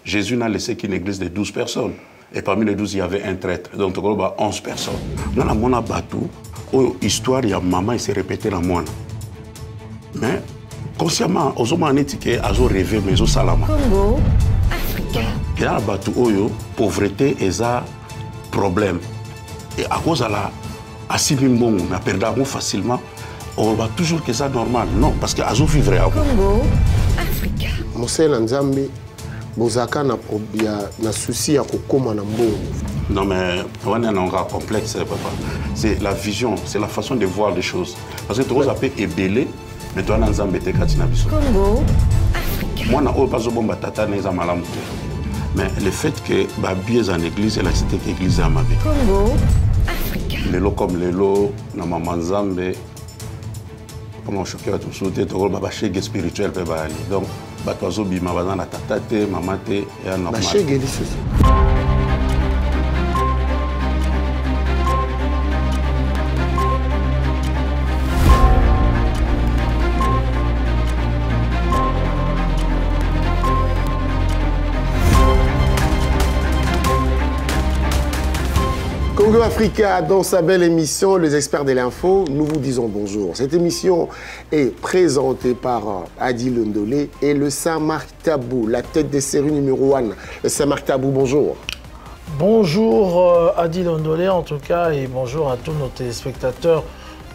Jésus n'a laissé qu'une église de 12 personnes. Et parmi les 12, il y avait un traître. Donc, il y a 11 personnes. Dans la mona batou, l'histoire, il y a maman, il s'est répété la moine. Mais, consciemment, aux hommes en étiquette, ils ont rêvé, mais ils ont salama. Congo, Africa. Et dans la batou, pauvreté, ils ont problème. Et à cause de la assimilation, on a perdu facilement. On va toujours que ça normal. Non, parce que ils ont vécu vraiment. Congo, Africa. Monsieur Nzambe, Bozaka na souci à kokoma na mbongo. Non mais on a un complexe, papa. C'est la vision, c'est la façon de voir les choses. Parce que tu as appelé ébélé, mais tu as un Nzambe te katina biso. Congo, Africa. Moi na o pas bomba tata neza malamu. Mais le fait que ba biais en église et la cité que église à ma vie. Congo, Africa. Lelo comme lelo na mama Nzambe. Comment choquer tout sauter to ba ba chege spirituel pe ba ali. Donc ba tozo bima ba na tata te mama te et normal. Ba chege li ceci. Congo Africa, dans sa belle émission, les experts de l'info, nous vous disons bonjour. Cette émission est présentée par Adi Londolé et le Saint-Marc Tabou, la tête de série numéro 1. Le Saint-Marc Tabou, bonjour. Bonjour Adi Londolé en tout cas et bonjour à tous nos téléspectateurs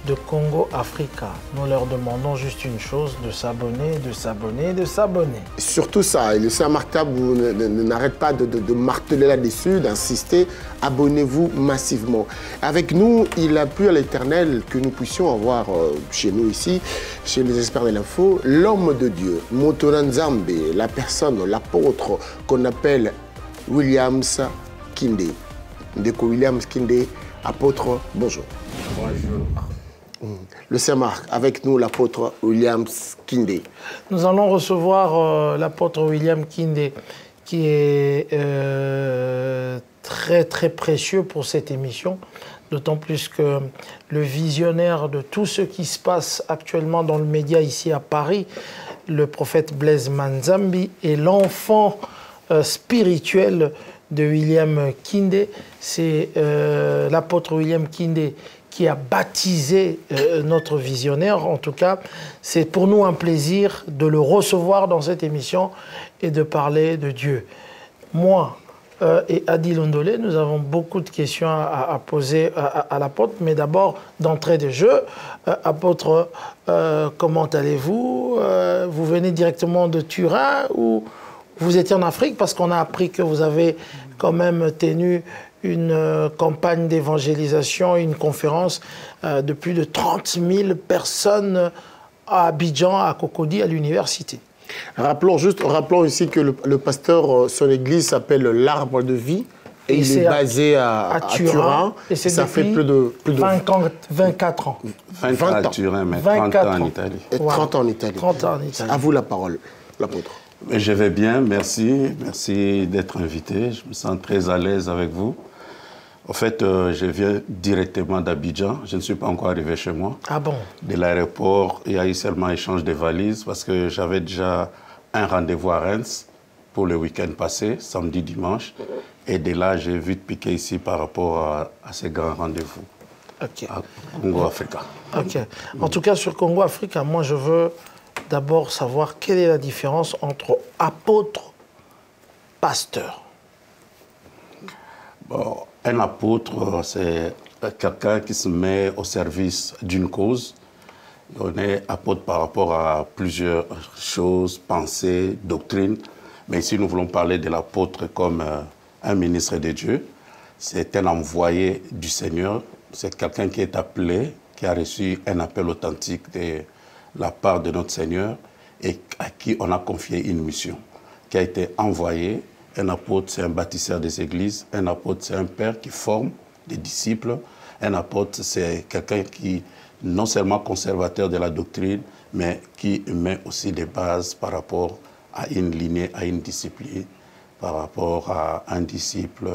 de Congo Africa. Nous leur demandons juste une chose, de s'abonner, de s'abonner, de s'abonner. Surtout ça, et le Saint-Marc Tabou n'arrête pas de marteler là-dessus, d'insister, abonnez-vous massivement. Avec nous, il a plu à l'Éternel que nous puissions avoir chez nous ici, chez les experts de l'info, l'homme de Dieu, Motola Nzambe, la personne, l'apôtre qu'on appelle Williams Kinde. Ndeko Williams Kinde, apôtre, bonjour. Bonjour. Le Saint-Marc, avec nous l'apôtre Williams Kinde. Nous allons recevoir l'apôtre William Kinde qui est très très précieux pour cette émission, d'autant plus que le visionnaire de tout ce qui se passe actuellement dans le média ici à Paris, le prophète Blaise Manzambi est l'enfant spirituel de William Kinde. C'est l'apôtre William Kinde qui a baptisé notre visionnaire. En tout cas, c'est pour nous un plaisir de le recevoir dans cette émission et de parler de Dieu. Moi et Adi Londolé, nous avons beaucoup de questions à poser à l'apôtre, mais d'abord, d'entrée de jeu, apôtre, comment allez-vous? Vous venez directement de Turin ou vous étiez en Afrique? Parce qu'on a appris que vous avez quand même tenu une campagne d'évangélisation, une conférence de plus de 30 000 personnes à Abidjan, à Cocody, à l'université. Rappelons ici que le pasteur, son église s'appelle l'Arbre de Vie et il est basé à Turin. Et ça fait plus de 24 ans. 20 ans à Turin, mais 30 ans en Italie. Et 30 ans en Italie. 30 ans en Italie. À vous la parole, l'apôtre. Je vais bien, merci. Merci d'être invité. Je me sens très à l'aise avec vous. En fait, je viens directement d'Abidjan. Je ne suis pas encore arrivé chez moi. Ah bon? De l'aéroport, il y a eu seulement échange de valises parce que j'avais déjà un rendez-vous à Reims pour le week-end passé, samedi, dimanche. Et de là, j'ai vu te piquer ici par rapport à ces grands rendez-vous. Ok. À Congo Africa. Ok. En tout cas, sur Congo Africa, moi, je veux d'abord savoir quelle est la différence entre apôtre, pasteur. Bon, un apôtre, c'est quelqu'un qui se met au service d'une cause. On est apôtre par rapport à plusieurs choses, pensées, doctrines. Mais ici, nous voulons parler de l'apôtre comme un ministre de Dieu. C'est un envoyé du Seigneur. C'est quelqu'un qui est appelé, qui a reçu un appel authentique de la part de notre Seigneur et à qui on a confié une mission, qui a été envoyé. Un apôtre, c'est un bâtisseur des églises. Un apôtre, c'est un père qui forme des disciples. Un apôtre, c'est quelqu'un qui, non seulement conservateur de la doctrine, mais qui met aussi des bases par rapport à une lignée, à une discipline, par rapport à un disciple,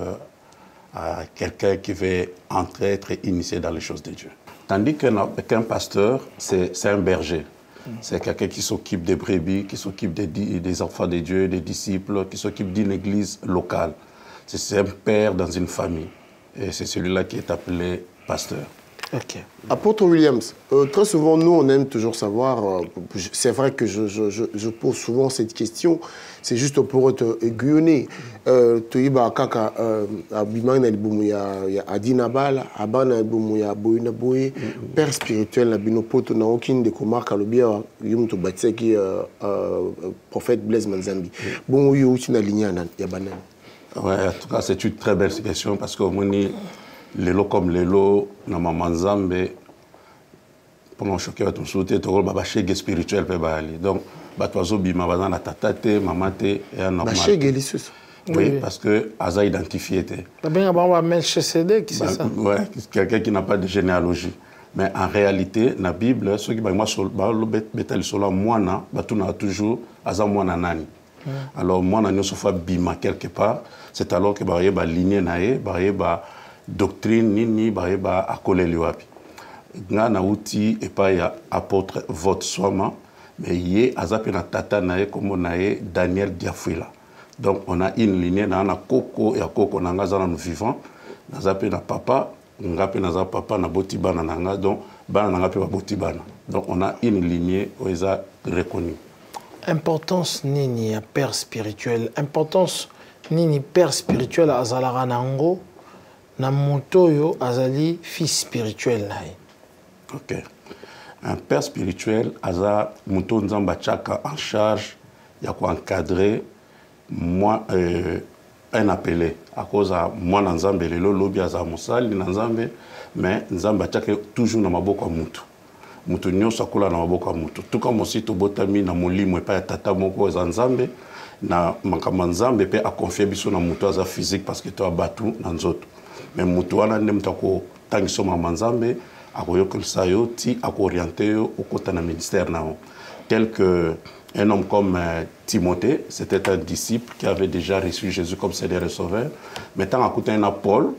à quelqu'un qui veut entrer, être initié dans les choses de Dieu. Tandis qu'un pasteur, c'est un berger. C'est quelqu'un qui s'occupe des brebis, qui s'occupe des enfants de Dieu, des disciples, qui s'occupe d'une église locale. C'est un père dans une famille. Et c'est celui-là qui est appelé pasteur. Ok. Apôtre Williams, très souvent, nous, on aime toujours savoir, c'est vrai que je pose souvent cette question, c'est juste pour te aiguillonner. Toiba kaka abimang na libumu ya Adina Bala, abana libumu ya Boyina Boye, père spirituel na binopoto na aucune de comarque alobia yum to batseki prophète Blaise Manzambi. Bon yo uti na ligne ya banane. Ouais, en tout cas, c'est une très belle question parce que moni lelo comme lelo na mamanzambe pour choquer tout sauter to ba chege spirituel pe bali. Donc batwazo bima bazana na tatate mamate et normal. Ba chege lissus. Oui, parce que Aza identifié était. C'est ça. Ouais, quelqu'un qui n'a pas de généalogie. Mais en réalité, dans la Bible, ceux qui sont moana, batuna toujours Aza moana nani. Alors moana nyo sofa bima quelque part, c'est alors que ba yeba lignée nae, ba yeba doctrine nini, ba yeba akole liwapi. Nga na uti et pas ya apôtre votre soima, mais yé Aza pe na tata nae comme nae Daniel Diafuila. Donc on a une lignée dans la coco et à coco nanga zana nous vivants, naza pe na papa, ngape naza papa na botibana nanga donc bana nanga pe botibana. Donc on a une lignée où ils a reconnu. Importance nini à père spirituel, importance nini père spirituel à Zalara Nango, na motoyo azali fils spirituel nae. OK. Un père spirituel aza moto nzamba chaka en charge ya ko encadrer moi un appelé à cause à moi nzambe lelo lobi aza mosali nzambe mais nzamba chaka toujours na maboko ya mutu. Mutu nyonso akola na maboko ya mutu. Tout comme aussi to botami na molimo epa ya tata moko za nzambe na makama nzambe pe a confier biso na mutu aza physique parce que to abatu na nzoto. Mais mutu wana ndem tako tangiso mama nzambe akoyokelisa yo ti akorienter yo okota na ministère na tel que un homme comme Timothée, c'était un disciple qui avait déjà reçu Jésus comme Seigneur et Sauveur. Maintenant, à côté, Paul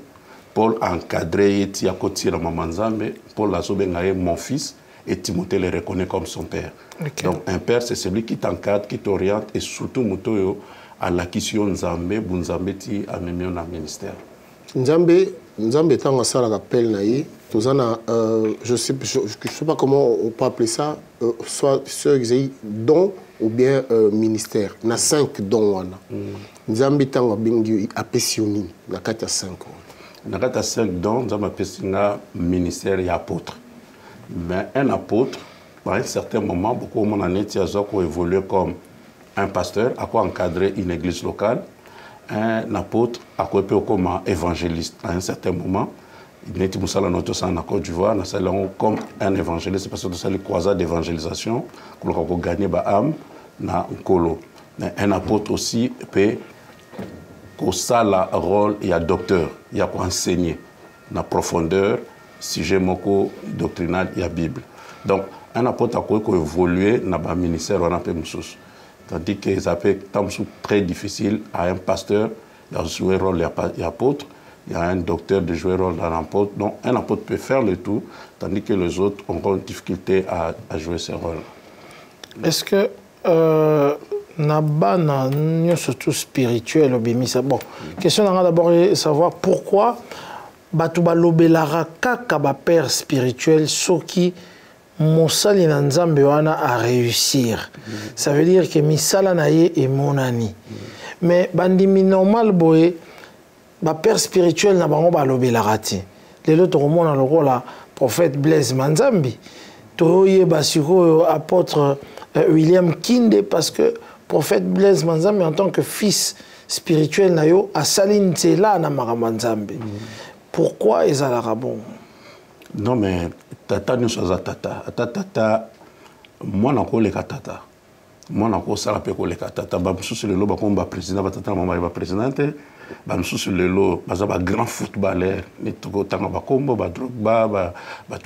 a encadré Tiakoti Mamanzambe, Paul a dit mon fils, et Timothée le reconnaît comme son père. Okay. Donc, un père, c'est celui qui t'encadre, qui t'oriente, et surtout, à l'acquisition de Nzambe, Bunzambe, ti a même un ministère. Nzambe est en salle d'appel, je ne sais pas comment on peut appeler ça, soit don ou bien ministère. Il y a 5 dons. Nzambe est en apessioni, il y a 5. Il y a 5 dons, Nzambe est ministère et apôtre. Mais un apôtre, à un certain moment, beaucoup de gens ont évolué comme un pasteur, a encadré une église locale. Un apôtre a été comme un évangéliste à un certain moment. Il était en Côte d'Ivoire, comme un évangéliste, parce que c'est une croisade d'évangélisation, pour gagner des âmes dans le colo. Un apôtre aussi peut avoir le rôle de docteur, il y a enseigner dans la profondeur, sujet moko doctrinal, il y a la Bible. Donc, un apôtre a évolué dans le ministère, on a fait moussous. Tandis que c'est très difficile à un pasteur de jouer le rôle d'apôtre, il y a un docteur de jouer le rôle d'un apôtre. Donc un apôtre peut faire le tout, tandis que les autres auront une difficulté à jouer ce rôle. Est-ce que Nabana, surtout spirituel, bon, question d'abord savoir pourquoi Batouba Lobelara Kaka père spirituel, Soki Mosali Nzambe wana a réussir. Ça veut dire que misala naye est monani. Mais bandimi normal boye ba père spirituel na bango ba lobela rati. Lelo to komona loko la prophète Blaise Manzambi. Toye basiko apôtre William Kinde parce que prophète Blaise Manzambi en tant que fils spirituel na yo a salin tsela na Manzambi. Pourquoi ezala bon? Non mais tata nous sommes tata. Tata moi n'ako le tata. Moi n'ako sala pe ko le tata. Ba msusu le lo ba komba président ba tata mama ba présidente. Ba msusu le lo ba za ba grand footballeur. Ni toko tanga ba kombo ba Drogba ba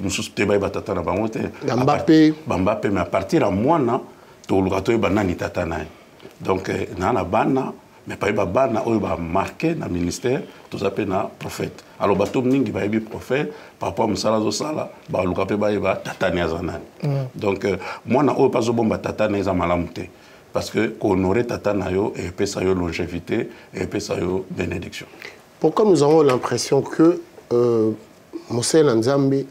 msusu te ba tata na ba ngote. Mbappé mais à partir à moi na to lukato ba nani tata na. Donc na bana mais pas bana oyo ba marqué na ministère tout ça pe na prophète alors bato mingi ba yebi prophète par rapport musala zo sala ba luka pe ba yeba tatani azanani donc moi na oyo pas zo bomba tatani za malamu te parce que honorer tatana yo et pe sa yo longévité et pe sa yo bénédiction. Pourquoi nous avons l'impression que Monseigneur Nzambe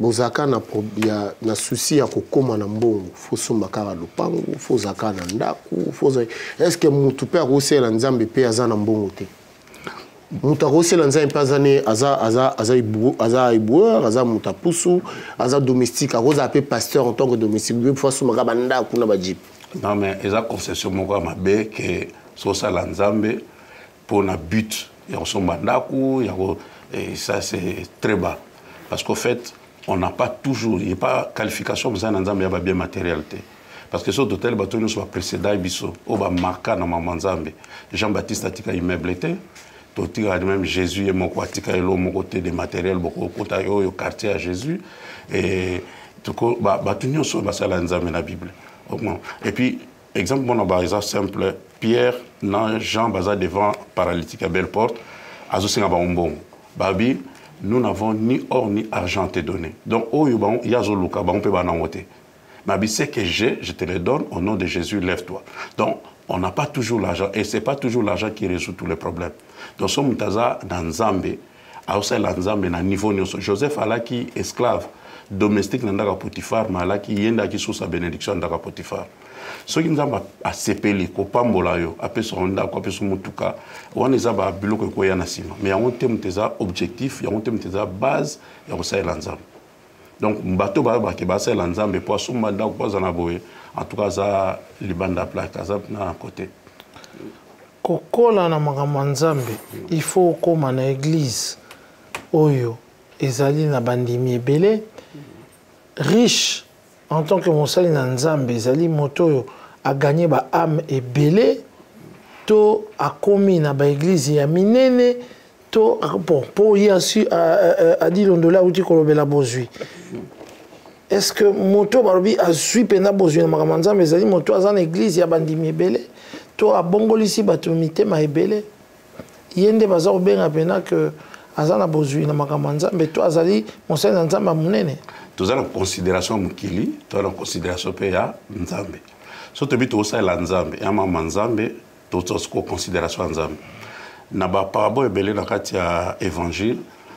bozaka na souci ya kokoma na mbongo fosomba kaka lopango fozaka na ndaku foza est-ce que mutu pe akosela Nzambe pe aza na mbongo te mutu akosela Nzambe pe aza iboueur aza mutapusu aza domestique akoza pe pasteur en tant que domestique be fosomba kaka ndaku na bajip. Non mais eza concession moko mabe que sosala Nzambe pour na but ya kosomba ndaku ya et ça c'est très bas parce qu'au fait on n'a pas toujours, il n'y a pas qualification pour ça dans la bien matérialité. Parce que ce hôtel bateau soit précédent biso, on va marquer dans ma Nzambe. Jean-Baptiste a tika immeuble té, toti même Jésus et mon kwatika elo mon côté des matériels beaucoup côté au quartier à Jésus et tout ko bateau nyo so basala Nzambe na Bible. Et puis exemple bon ba exemple simple Pierre na Jean baza devant paralytique à belle porte, azo singa ba mbongo. Babi nous n'avons ni or ni argent à te donner. Donc, il y a Zoluka, on peut pas en voter. Mais ce que j'ai, je te le donne, au nom de Jésus, lève-toi. Donc, on n'a pas toujours l'argent, et ce n'est pas toujours l'argent qui résout tous les problèmes. Donc, ce mutaza dans Nzambe, à Nzambe, à niveau Joseph Alaki, esclave, domestique dans Potiphar, mais Alaki, yenda qui sous sa bénédiction dans Potiphar. Ce qui nous a sepeli, kopambola yo, après son onda, après son mutuka, on est à bilo que quoi yanasima. Mais on thème des objectifs, on thème des base, et on sait l'ensemble. Donc bateau ba qui base l'ensemble, pour son mandat ou pas en aboyer. En tout cas, ça libanda plaque, ça na côté. Kokola na magamanzambe, il faut comme na église, oyo, ezali na bandimi ebele, riche. En tant que Monsali Nzambe, Zali Moto a gagné ba âme et belé, to a commis na ba église ya minene, to bon pour y assu a dit l'ondola ou ti kolobela bozui. Est-ce que Moto barobi a sui pena bozui na magamanza mais Zali Moto a zan église ya bandimi belé, to a bongolisi batomité ma belé. Yende bazar benga pena que azana bozui na magamanza mais to azali Monsali Nzambe munene. Tout ça en considération mukili, tout en considération PA Nzambe. So te bito osa la Nzambe, ya mama Nzambe, tout ça en considération Nzambe. Na ba parabo ebele na kati ya évangile,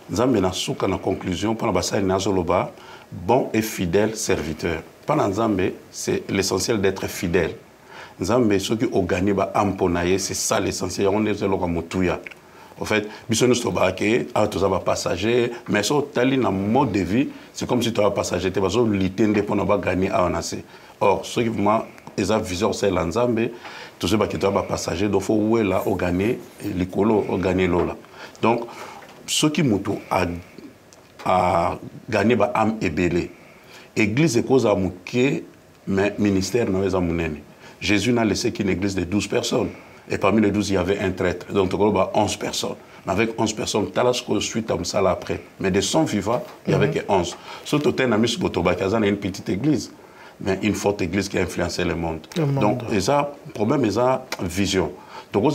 Nzambe na suka na conclusion pour na basali na zoloba, bon et fidèle serviteur. Pas Nzambe, c'est l'essentiel d'être fidèle. Nzambe ce qui organise ba amponaye, c'est ça l'essentiel, on est là comme mutuya. En fait, bisous nous sommes tous les passagers, mais sur tali na mode de vie, c'est comme si tu as passager, tu vas l'itender pour ne pas gagner à en assez. Or, ce qui vraiment les vision c'est l'ensemble, tous ceux qui sont passagers, donc faut où est là au gagner l'écolo, au gagner l'ola. Donc, ce qui moutou a gagné ba âme et belé. Église est cause à mouké, mais ministère n'a pas mounéné. Jésus n'a laissé qu'une église de 12 personnes. Et parmi les 12, il y avait un traître. Donc, il y a 11 personnes. Mais avec 11 personnes, tu as la suite à ça après. Mais de 100 vivants, il n'y avait que 11. Surtout, tu as une petite église. Mais une forte église qui a influencé le monde. Donc, le problème, c'est la vision. Donc,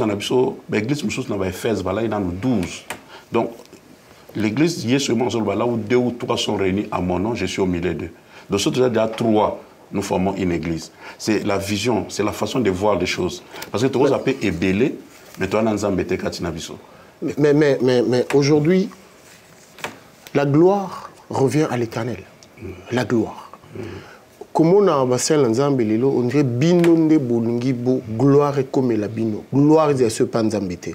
l'église, il y a Éphèse, il y a 12. Donc, l'église, il y a seulement là où 2 ou 3 sont réunis à mon nom, je suis au milieu d'eux. Donc, surtout, il y a 3. Nous formons une église. C'est la vision, c'est la façon de voir les choses. Parce que tu as appelé ébélé, mais tu as embêté Katinabiso. Mais aujourd'hui, la gloire revient à l'Éternel. La gloire. Comment on a abassé l'ensemble, on dirait binonde bolungi bo gloire comme la bino. Gloire est ce panzambete.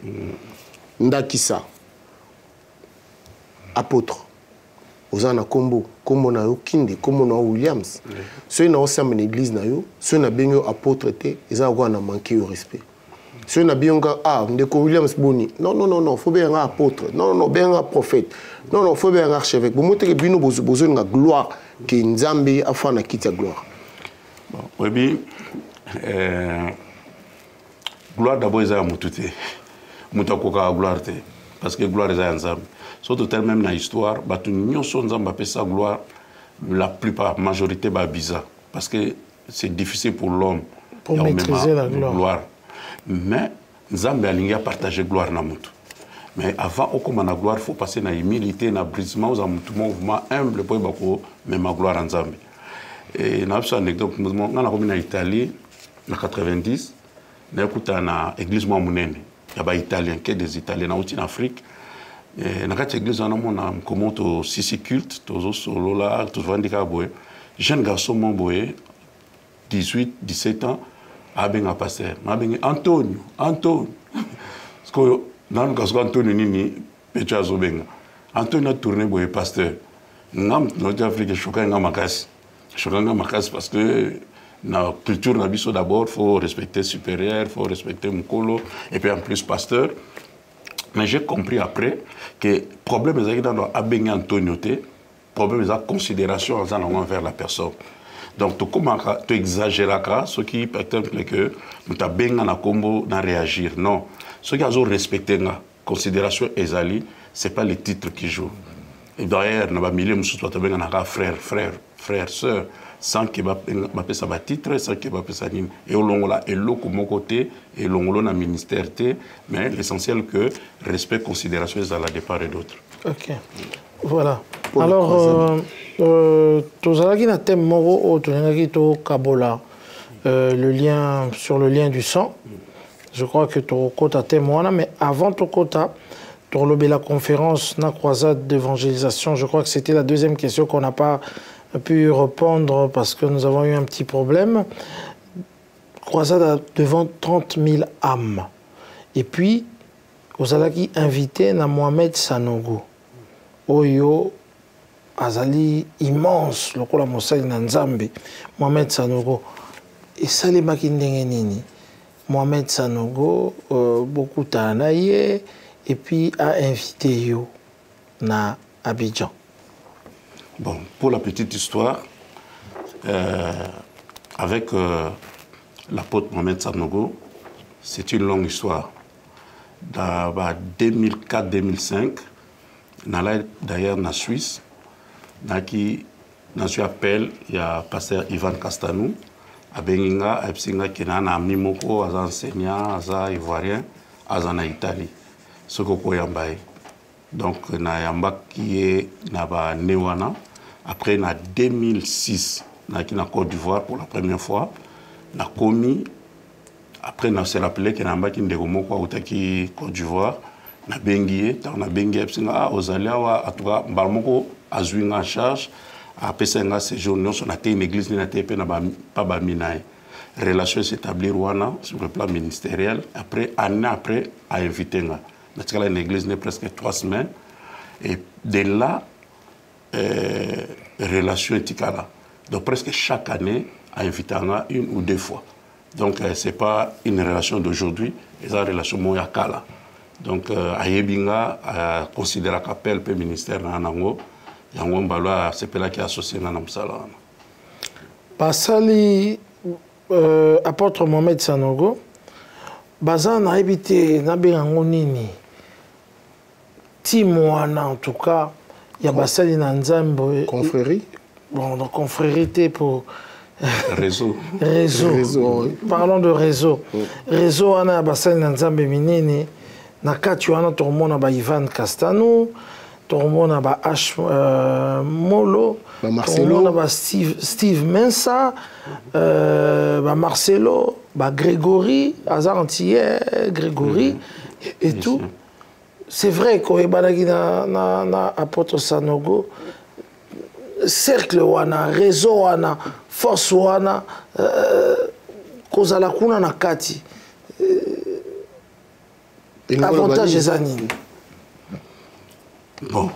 Ndakisa. Apôtre. Ozana Kombo, comme on a Kinde, comme on a Williams. Ceux qui ont une église, ceux qui ont bien apôtre, ils ont manqué au respect. Ceux qui ont bien Williams Boni. Non, il faut bien un apôtre. Non, bien un prophète. Non, il faut bien un archevêque. Vous montrez que nous avons besoin de gloire, que Nzambe a fait la gloire. Oui, gloire d'abord, c'est à Moutouté. Moutakoka gloire. Parce que gloire est à Nzambe. Surtout tel même dans l'histoire, nous sommes sa gloire, la plupart, majorité, bizarre. Parce que c'est difficile pour l'homme. Pour maîtriser la gloire. Mais Nzambe alingi a partager gloire na mutu. Mais avant au comme na gloire, il faut passer na humilité, na brisement aux mouvement humble pour bako mais ma gloire en Zambie. Et na une anecdote, on a commis en Italie en 90, na écouté na église moi munene, il y a des Italiens, qui des Italiens en Afrique. Et na cette église on a comment to six culte, to solo là, to vandika boy. Jeune garçon mon boy 18, 17 ans, a bien un pasteur, m'a bien Antonio. Parce que dans le cas où Antonio Nini, Pecha Zobenga, Antonio a tourné pour le pasteur. Nous avons fait des choquants à Makas. Choquants à Makas parce que dans la culture d'abord, il faut respecter le supérieur, il faut respecter Mukolo, et puis en plus pasteur. Mais j'ai compris après que le problème est dans le Antonio, le problème est la considération envers la personne. Donc, tu exagéreras ce qui peut être que tu as bien un combo à réagir. Non. Ce qui a respecté la considération ezali, ce n'est pas les titres qui jouent. Et d'ailleurs, nous avons mis frère, sœur, sans qu'il m'appelle ça titre, sans qu'il m'appelle ça nini. Et au long là, et l'autre mon côté, et l'autre dans le ministère, mais l'essentiel que respect, considération, c'est à la départ et d'autres. Ok. Voilà. Alors, tu as dit thème moro au Kabola, le lien sur le lien du sang. Je crois que tu as témoin, mais avant ton quota, tu as la conférence na croisade d'évangélisation. Je crois que c'était la deuxième question qu'on n'a pas pu répondre parce que nous avons eu un petit problème. Croisade devant 30 000 âmes. Et puis, vous avez invité na Mohamed Sanogo. Oyo azali immense lokola mosali na Nzambe Mohamed Sanogo et salemaki ndenge nini Mohamed Sanogo beaucoup tanaye et puis a invité yo na Abidjan. Bon, pour la petite histoire, avec l'apôtre Mohamed Sanogo, c'est une longue histoire. Dans 2004-2005, d'ailleurs en Suisse, dans ce appel, il y a pasteur Ivan Castanou, à Benginga, à Epsinga, qui est un ami moko, à enseignant, à ivoirien, à en Italie. Ce qu'on a fait. Donc, il y a un qui est Newana. Après, en 2006, dans la Côte d'Ivoire pour la première fois, on a commis. Après, on s'est rappelé qu'il y a un qui est en Côte d'Ivoire. Na bengié, na bengié, psinga ozalia wa atuka balmoko azuinga charge a pesenga séjour non on a été une église ni na TP na pas ba minae. Relation s'établir wana sur le plan ministériel après année après a invité nga. Na tikala une église n'est presque 3 semaines et de là relation tikala. Donc presque chaque année a invité nga 1 ou 2 fois. Donc c'est pas une relation d'aujourd'hui, c'est une relation moyakala. Donc, Ayebinga a considéré qu'appel le ministère de Nango, Yango Mbalo, c'est là qui est associé à Namsala. Pasali, apôtre Mohamed Sanogo, Bazan a habité Nabirango Nini. Timoana, en tout cas, il y a Basali Nanzambo. Confrérie? Bon, donc confrérie pour. Réseau. Réseau. Parlons de réseau. Réseau, on a Basali Nanzambe Minene. Nakati wana tormona ba Ivan Castanou, tormona ba H Molo, tormona ba Steve Mensa, ba Marcelo, ba Grégory, Azar Antillais, Grégory et tout. C'est vrai qu'on est balagi na apôtre Sanogo, cercle wana, réseau wana, force wana, kozala kuna nakati. Avantage des animes. Bon.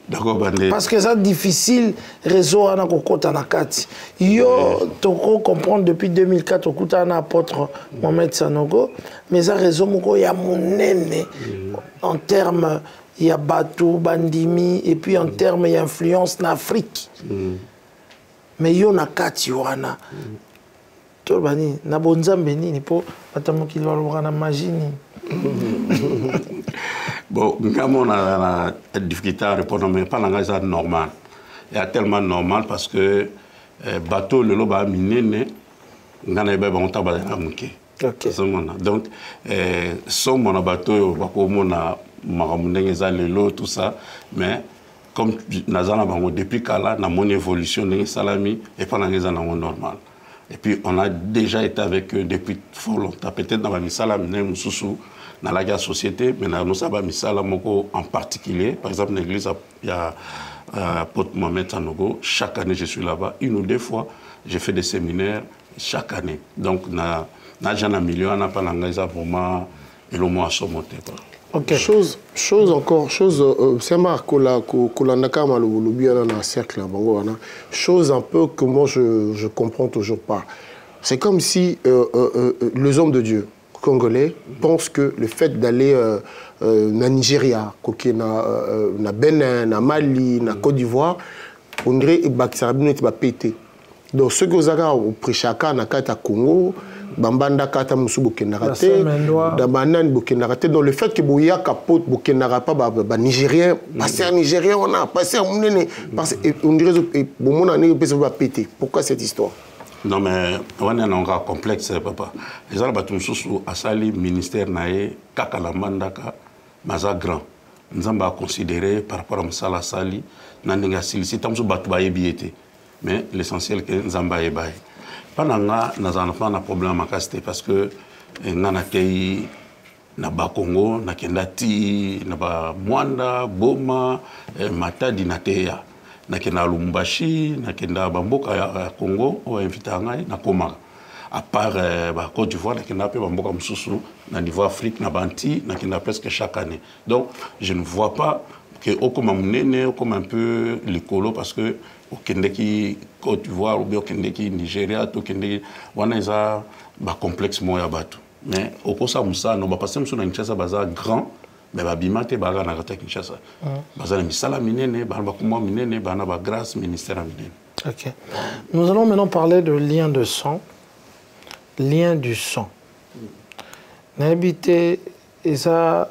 D'accord, parce que c'est difficile, réseau à Kokota Nakati. Yo, tu comprendre depuis 2004, au un apôtre Mohamed Sanogo, mais ça réseau, il y a mon nene en termes, il y a Batou, Bandimi, et puis en termes, il y a influence en Afrique. Mais yo Nakati, wana. Tolbani, na bonzambe ni po atamo ki lwa na magie ni. Bon, comme on a la difficulté à répondre, mais pas dans ça normal. Il y a tellement normal parce que bateau le loba miné ne ngana ba on taba na muke. Ok. Donc, son mon bateau, tout ça, mais comme depuis Kala, na mon évolution, salami, et pendant les années normal. Et puis, on a déjà été avec eux depuis fort longtemps. Peut-être dans la Misala, dans la société, mais dans la Misala, en particulier, par exemple, dans l'église, il y a Pote Mohamed Sanogo. Chaque année, je suis là-bas. 1 ou 2 fois, j'ai fait des séminaires chaque année. Donc, j'ai un million, on n'a pas l'engagement vraiment, et le mot à se monter. Okay. Chose encore, c'est marrant que le cercle, chose un peu que moi je comprends toujours pas. C'est comme si les hommes de Dieu congolais pensent que le fait d'aller na Nigeria, na Bénin, na Mali, na Côte d'Ivoire, on dirait que ça va péter. Donc ceux qui ont prêché à Congo, Bambanda kata musu bokenarate, Dabanan bokenarate. Donc le fait que Bouya capote bokenara pas ba Nigérien, passer Nigérien on a passé on dirait que bon année peut va péter. Pourquoi cette histoire? Non mais on est un grand complexe papa. Les gens batum sous asali ministère naé kakalamanda ka maza grand. Nous avons considéré par rapport à Msala Sali nandinga silisi tamsu batu ba yebiete. Mais l'essentiel que nous avons baye. Pendant que nous avons un problème parce que nous avons na Bakongo, na Kendati, na Mwanda, Boma, Matadi na Teya, na Kenda Lumbashi, na Kenda Bamboka Congo, ou invitanga na Koma. À part Côte d'Ivoire, na Kenda Bamboka Msusu, na niveau Afrique, na Banti, na Kenda presque chaque année. Donc je ne vois pas que comme un peu l'écolo parce que au Kendeki Côte d'Ivoire ou bien au Kendeki Nigeria, au Kendeki, on a un complexe moya batu. Mais au Kosa Moussa, nous passons sur Kinshasa bazar grand, mais babimate baga na kata Kinshasa. Bazar misala minene, bana bakuma minene, bana ba grâce ministère minene. Ok. Nous allons maintenant parler de lien de sang, lien du sang. N'habité et ça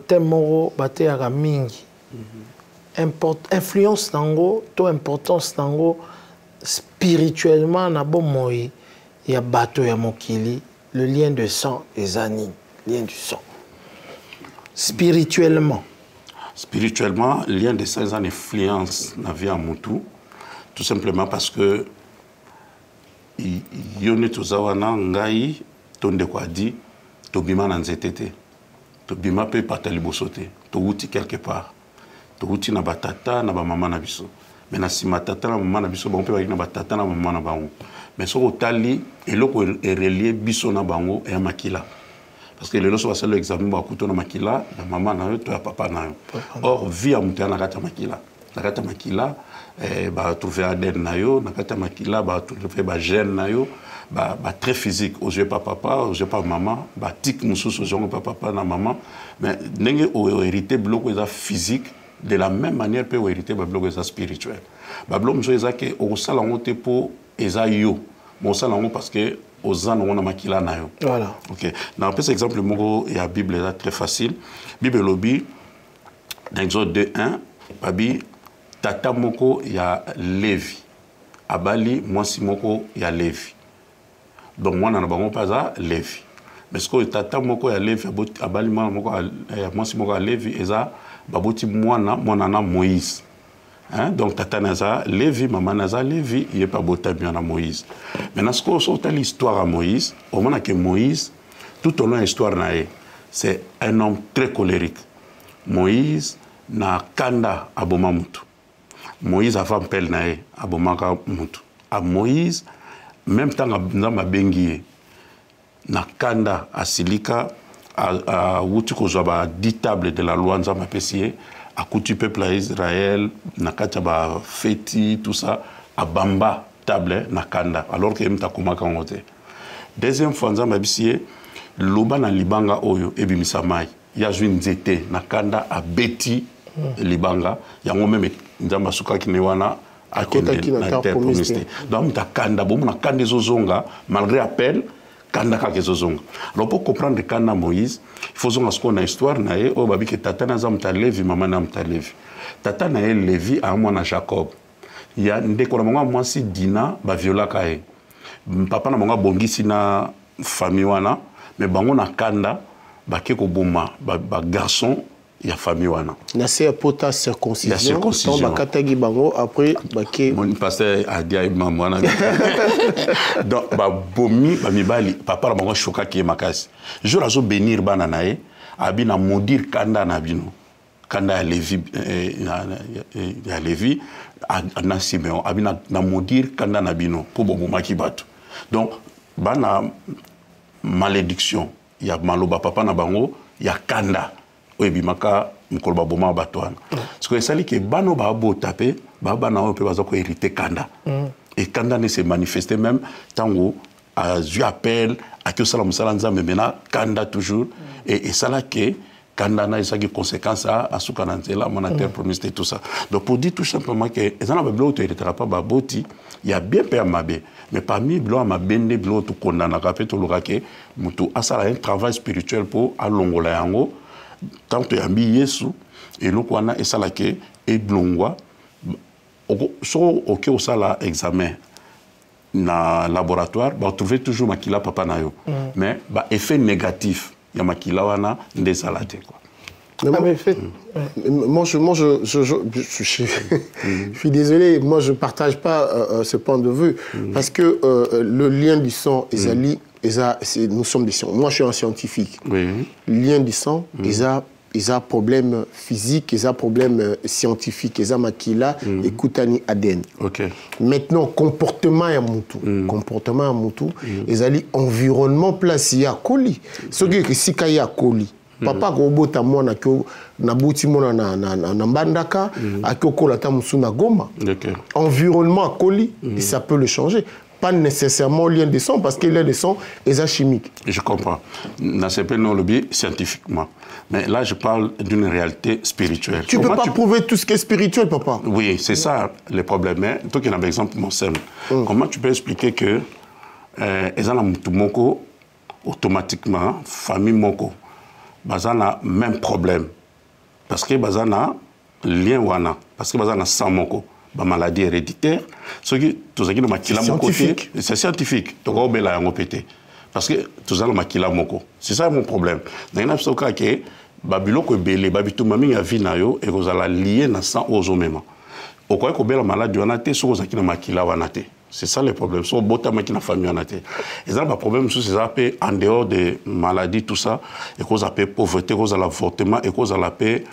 temoro bate aga mingi. Influence nango, to importance nango spirituellement na bon moi ya bato ya mokili, le lien de sang et anine, lien du sang. Spirituellement. Spirituellement, le lien de sang et influence na vie à Moutou, tout simplement parce que yone tozawana ngai tonde kwa di to bima na nzetete. To bima pe patali bosote, to wuti quelque part. Touti na batata na ba mama na biso mais na sima tata na mama na biso ba mpe ba na batata na mama na bango mais so otali eloko e relier biso na bango e makila parce que le loso va sala examen ba kuto na makila na mama na yo to ya papa na yo or via mutana kata makila na kata makila ba trouver ADN na yo na kata makila ba trouver ba gène na yo ba très physique aux yeux pas papa aux yeux pas maman ba tic mususu aux yeux pas papa na maman mais ndenge o hérité bloc eza physique. De la même manière, peut hériter le blog spirituel. Le blog est au salon pour yo, mon salon parce que aux ans on a makila na yo. Voilà. Ok. Dans cet exemple, le mot et la Bible est très facile. Bible lobby dans Exode 2:1, babi tata moko ya Lévi. Abali moi si moko ya Lévi. Donc moi na bango pas Lévi. Mais ce que tata moko ya Lévi abali moi si moko ya Lévi eza baboti mwana na Moïse. Hein? Donc tata naza Lévi, maman naza Lévi, il est pas bota bien à Moïse. Maintenant ce qu'on sort l'histoire à Moïse, au moment que Moïse tout au long de l'histoire nae, c'est un homme très colérique. Moïse na kanda aboma mutu. Moïse avant pel nae abomaka mutu. À Moïse même temps na bengié na kanda asilika à wuti kozwa 10 tables de la loi nzamba pesier à coutu peuple à Israël nakata ba feti tout ça à bamba table na kanda alors que mta komaka ngote deuxième fois nzamba bisier loba na libanga oyo ebimisa mai ya jwi nzete na kanda a beti libanga yango même nzamba suka ki ne wana akenda na terre promise donc mta kanda bomo na kanda zozonga malgré appel kanda kakezozonga. Alors pour comprendre kanda Moïse, il faut qu'on a une histoire nae o babi que tata na zamta Lévi maman na mta Lévi. Tata na Lévi a moi na Jacob. Il y a ndeko na moi si Dina ba viola kae. Papa na monga bongisi na famille wana mais bango na kanda bake ko boma ba garçon ya famille wana na c'est pota circoncision donc bakatagi bango après bake mon pasteur a dit maman wana donc ba bomi ba mibali papa la bango choka ki makasi jour azo bénir bana nae abina maudire kanda na bino kanda ya Lévi ya Lévi na Simeon abina na maudire kanda na bino pour bomoma ki bato donc bana malédiction ya maloba papa na bango ya kanda oyebimaka mukolo boma bato wana parce que esali ke bano babo tapé bana oyo pe baza ko hériter kanda et kanda ne se manifester même tango a eu appel à que ça musala nzambe mena kanda toujours et ça là que kanda na ça qui conséquence à sukana nzela monétaire promise et tout ça donc pour dire tout simplement que ezana bablo to héritera pas baboti il y a bien père mabe mais parmi blo ma bende blo to kondana ka pe to lokake mutu asala un travail spirituel pour alongola yango tant que yambi yesu et lokwana esala ke e blongwa so ok osala examen na laboratoire ba trouver toujours makila papa na yo mais ba effet négatif ya makila wana ndesalate quoi. Moi, je suis désolé, moi je ne partage pas ce point de vue parce que le lien du sang, nous sommes des scientifiques. Moi, je suis un scientifique. Oui. Le lien du sang, ils ont problème physique, ils ont problème scientifique, ils ont makila, écoutani ADN. Okay. Maintenant, comportement à Moutou, ils ont environnement placé à Koli. Ce qui est si qu'il y a Koli. Papa ko bota mwana ko na buti mwana na mbandaka akoko la tamusu na Goma. Environnement Koli, et ça peut le changer. Pas nécessairement lien de sang parce que lien de sang est chimique. Je comprends. Dans ce pays non le biais scientifiquement. Mais là je parle d'une réalité spirituelle. Tu ne peux pas prouver tout ce qui est spirituel, papa. Oui, c'est ça le problème. Mais toi qui as un exemple mon simple. Comment tu peux expliquer que ezana mutu moko automatiquement famille moko bazana même problème parce que bazana lien wana parce que bazana sang moko ba maladie héréditaire ce qui tout ça qui no makila moko c'est scientifique to ko bela yango pété parce que tout ça no makila moko c'est ça mon problème na soka ke babiloko belé babitu mami ya vie na yo et kozala lié na sang ozomema okoy ko bela maladie wana te so kozaki na makila wana te. C'est ça le problème. So bota makina famille en até. Et ça le problème c'est ça peut en dehors des maladies tout ça et cause appelle pauvreté, cause à l'avortement et cause à la paix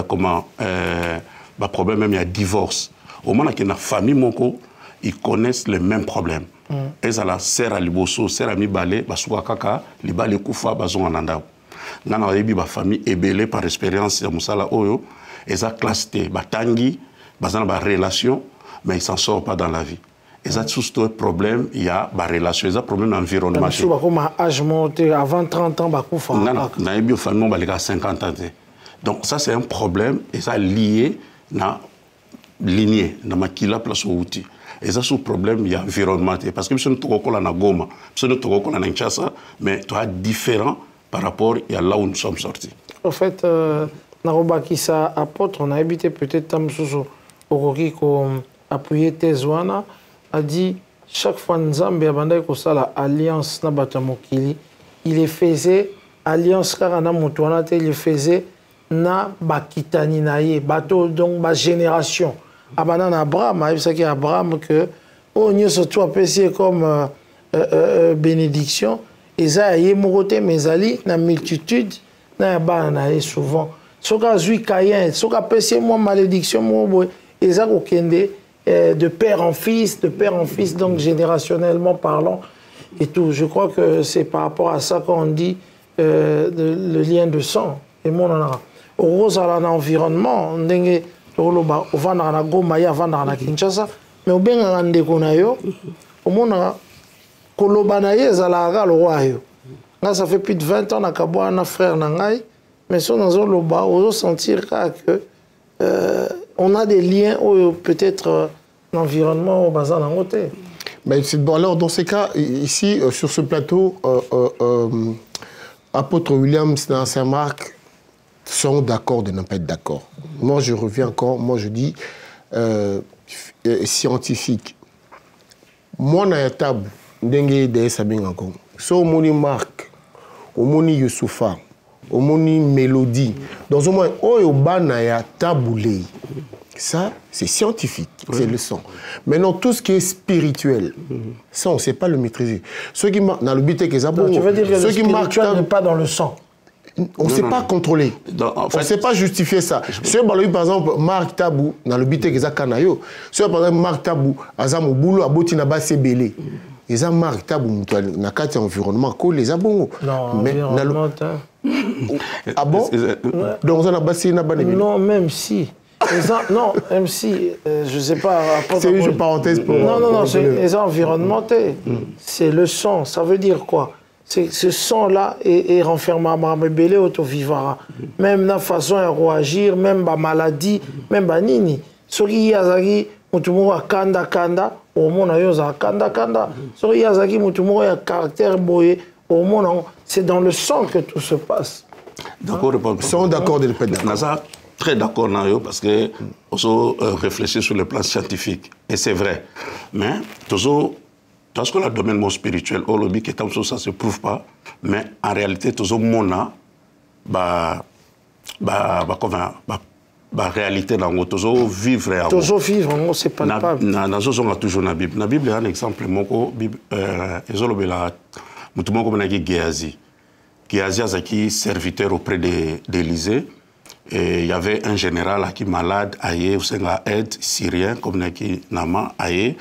comment bah problème même il y a divorce. Au moment que na famille moko ils connaissent les mêmes problèmes. Et ça la sert à liboso, sert à mibale, basuka kaka, libale kufa bazon ananda. Ngana yebi ba famille ébélé par expérience ya musala oyo et ça classe T, batangi, bazana ba relation mais ils s'en sortent pas dans la vie. Et ça, tout ce problème, il y a des relations, il y a des problèmes d'environnement. Avant 30 ans, il y a 50 ans. Donc ça, c'est un problème et ça lié à la lignée, à la place où outil. Et ça, c'est un problème, il y a l'environnement. Parce que si nous sommes à Goma, si nous sommes à Kinshasa, mais tu as différent par rapport à là où nous sommes sortis. En fait, Narobakisa apôtre, on a habité peut-être Tamsuzo, Oroki, comme appuyer Tezwana. A dit chaque fois Nzambe abandai ko sala alliance na bato mokili il les faisait alliance car na mutwana te il les faisait na bakitani na ye bato donc ba génération abana Abraham a ça qui Abraham que oh nyo so toi pesi comme bénédiction et ça y morote mesali na multitude na ba na souvent soka zui Caïn soka pesi moi malédiction moi boy et ça ko kende de père en fils, donc générationnellement parlant et tout. Je crois que c'est par rapport à ça qu'on dit le lien de sang. Et mon au rose à l'environnement, on va dans Goma, on va dans Kinshasa, mais on bien dans des konayo, au monde kolobanaye zalaga le roi. Là, ça fait plus de 20 ans qu'on a un frère nangai, mais si on a loba, on va sentir que on a des liens peut-être l'environnement au bazar d'un côté. Bon, alors, dans ces cas, ici, sur ce plateau, Apôtre Williams et Saint-Marc sont d'accord de ne pas être d'accord. Moi, je reviens encore, moi, je dis scientifique. Moi, na table, dengue de sabing encore. so moni Marc, omoni Youssoufa, omoni Mélodie. Dans un moment, oyobana ya taboulé. Ça, c'est scientifique, c'est le sang. Maintenant, tout ce qui est spirituel, ça, on ne sait pas le maîtriser. Ceux qui marquent dans le but, tu veux dire que le spirituel n'est pas dans le sang? On ne sait pas contrôler. On ne sait pas justifier ça. Si par exemple, Marc Tabou, dans le but, ils ont Kanayo. Si par exemple, Marc Tabou, Azam Boulou, Aboti Naba Sebele. Ils ont Marc Tabou, dans le environnement, les abons. Non, environnement. Ah bon? Donc, on a basé Naba Nebele. Non, même si. Non, même si, je ne sais pas. C'est une parenthèse pour. Non, c'est les environnementés. C'est le sang. Ça veut dire quoi? Ce sang-là est renfermé à Mabébélé auto-vivara. Même la façon de réagir, même la maladie, même la nini. Soki yazaki, mutumuro a kanda, au monde a kanda. Soki yazaki, mutumuro a caractère boye, au monde, c'est dans le sang que tout se passe. D'accord, ils sont d'accord de le faire. Très d'accord, parce que on réfléchit sur le plan scientifique. Et c'est vrai. Mais, toujours. Parce que le domaine spirituel, au lobby, ça ne se prouve pas, mais en réalité, tout le monde a réalité dans le toujours vivre. Toujours vivre, c'est pas le pas. Nous toujours la Bible. La Bible est un exemple. Géasi. Géasi est serviteur auprès d'Élysée. Et il y avait un général qui est malade, aïe, ou c'est aide syrien, comme qui nama aïe,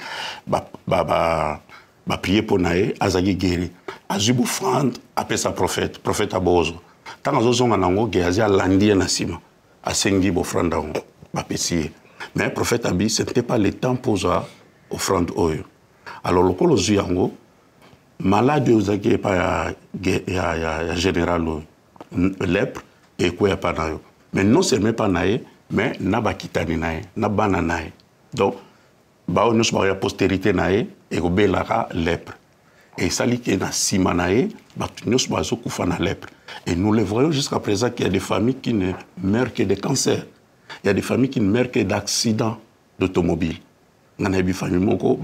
prier pour naïe, azagi guéri. Azubu frand appelle sa prophète abozo. Tant que nous avons Géasi a landé na sima, a sengi bo frand dango, bapesier. Mais le prophète Abi, ce n'était pas le temps pour offrande oyo. Alors le col yango, malade ozaki pas ya général lèpre et quoi pas nayo. Mais non seulement pas naïe, mais n'a kitani naïe, n'a bana naïe. Donc, bao nous sommes postérité naïe et au belara lèpre. Et ça lit que na sima naïe, nous sommes kufa na lèpre. Et nous le voyons jusqu'à présent qu'il y a des familles qui ne meurent que de cancer. Il y a des familles qui ne meurent que d'accidents d'automobile. Il y a des familles qui ont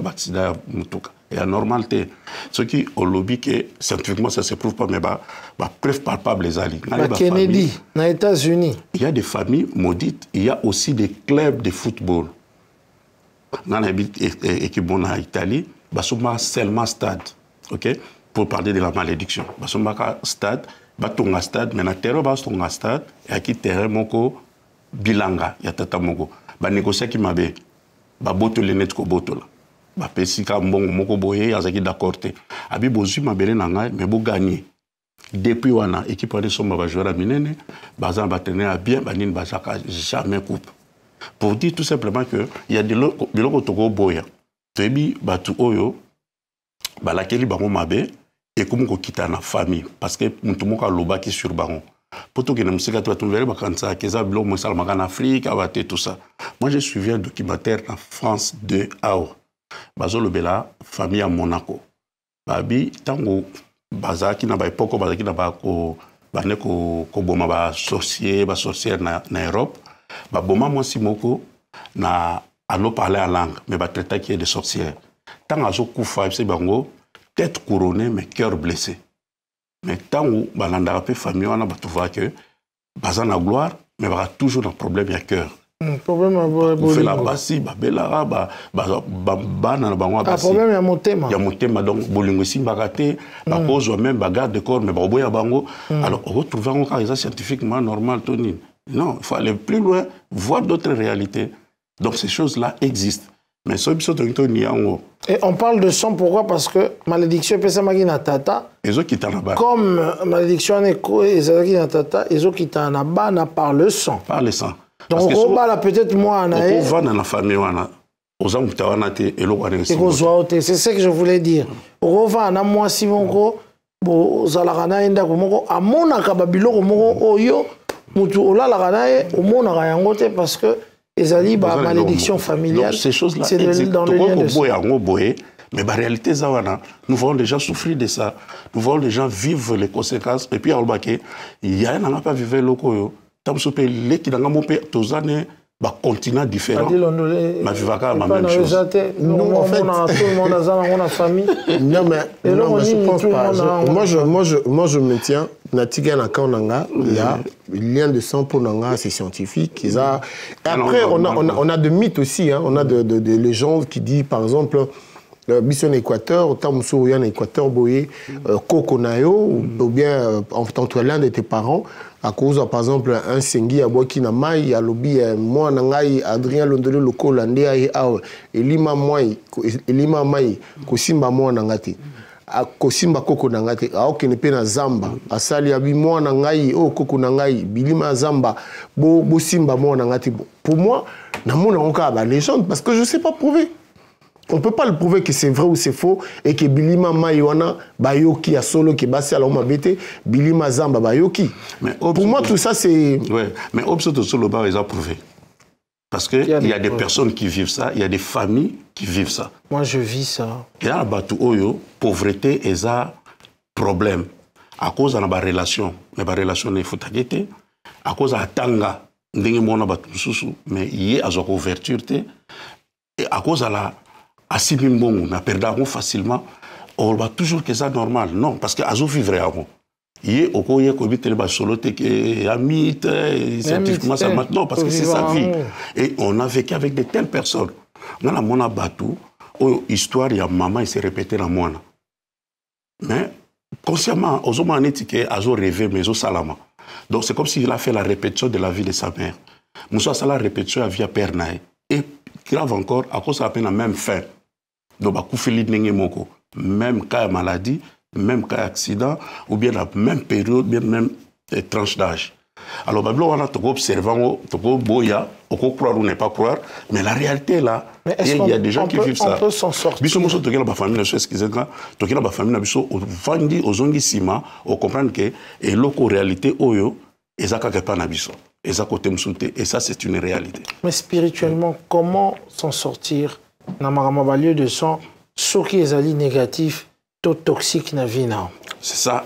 accident mutuka. Et la normalité, ceux qui ont lobby que scientifiquement ça ne se prouve pas, mais preuve palpable les alliés. Kennedy, aux États-Unis. Il y a des familles maudites, il y a aussi des clubs de football. Dans l'équipe en Italie, il y a seulement stade, ok? Pour parler de la malédiction. Il y a stade, il y a stade, mais il y a stade, et il y a terrain moko bilanga, il y a tata moko. Il y a négocié qui m'a dit, il y a boto le net ko boto la. Ba pesika mbongo moko boye azaki d'accord te abi bozui mabele na ngai mais bo gagner depuis wana équipe wana somba ba joueur minene bazan ba tenir à bien banine bazaka jamais coupe pour dire tout simplement que il y a des biloko toko boya tebi batu oyo balakeli bango mabe et comme ko kita na famille parce que mutu moko lobaki sur bango poto que na musika to tumvere bakansa keza biloko mosala makana Afrique abate tout ça. Moi j'ai suivi un documentaire en France 2 AO Bazolo Bela, famille à Monaco. Babi, tango bazaki na ba epoko bazaki na ba ko bane ko boma ba sorcière na Europe. Ba boma mwasi moko na allo parler en langue, mais ba traiter qui est de sorcière. Tango azo kufa c'est bango tête couronnée mais cœur blessé. Mais tango balanda pe famille wana ba trouva que bazana gloire mais ba toujours un problème à cœur. Problème on fait la bassi babela bana bango bassi problème ya motema donc bolingo simbakate ba cause même bagarde de corps mais ba boya bango alors on retrouve un cas scientifiquement normal Tony. Non, il faut aller plus loin, voir d'autres réalités. Donc ces choses là existent mais ça et on parle de sang pourquoi? Parce que malédiction pesa magina tata comme malédiction ezaki na tata ezokita na bana par le sang donc peut-être moi dans la famille c'est ce que je voulais dire rova na moi si moko bozalaka na enda ko moko amonaka babiloko moko oyo mutu olalaka na ye omonaka yango te parce que ezali ba malédiction familiale. Ces choses-là c'est dans le lien de ça. Mais la réalité, nous voyons les gens souffrir de ça. Nous voyons les gens vivre les conséquences. Et puis, il y a un an pas vivre locaux. Tant que les qui n'ont pas tous années, continent différent. Ma même chose. Non, en fait, tout le monde a la famille. Non, mais je pense pas. Moi, je me tiens. Il y a lien de sang pour Nanga, c'est scientifique. Et après, on a de mythes aussi. Hein. On a de légendes qui disent, par exemple, mission Équateur, autant Moussouyan Équateur, Boye, Kokonayo, ou bien entre l'un de tes parents, à cause, par exemple, un Sengi à Boakina Mai, à Lobi, moi, Nangai, Adrien Londolo, Loko, Landé, Elima Mai, Kosimba, moi, Nangati. A Kosimba Koko Nangati, a Okene Pena Zamba, a Sali Abi, moi, Nangai, O Koko Nangai, Bilima Zamba, Bo Simba, moi, Nangati. Pour moi, Namon a une légende, parce que je ne sais pas prouver. On ne peut pas le prouver que c'est vrai ou c'est faux et que Bilima Maïwana, Bayoki, a solo qui basse à l'homme bête, Bilima Zamba, Bayoki. Pour moi, tout ça, c'est. Oui, mais Obsoto Solo Bar, ils ont prouvé. Parce qu'il y a des personnes qui vivent ça, il y a des familles qui vivent ça. Moi, je vis ça. Il y a la pauvreté et ça, problème. À cause de la relation, mais la relation n'est pas faite. À cause de la tanga, mais il y a une ouverture. Et à cause de la. Si on a perdu facilement, on va toujours que ça normal. Non, parce que Azo vivrait avant. Il y a un solo qui a mis scientifiquement ça maintenant parce que c'est sa vie. Et on a vécu avec de telles personnes. On a mon abatou, histoire, il y a maman, il s'est répété dans moi. Mais consciemment, Ozo m'a dit que Azo rêvait, mais Ozo salama. Donc c'est comme s'il a fait la répétition de la vie de sa mère. Moussa ça la répétition à via Père Naï. Et grave encore, à cause de la peine, même fin. Donc, même cas de maladie, même cas d'accident, ou bien la même période, bien même tranche d'âge. Alors, on a observé, boya, on peut croire ou ne pas croire, mais la réalité là, il y a des gens qui vivent ça. On peut s'en sortir. On comprend que la réalité, et ça, c'est une réalité. Mais spirituellement, comment s'en sortir? Namarama lieu de sang, ce qui est négatif, tout toxique na vie. C'est ça.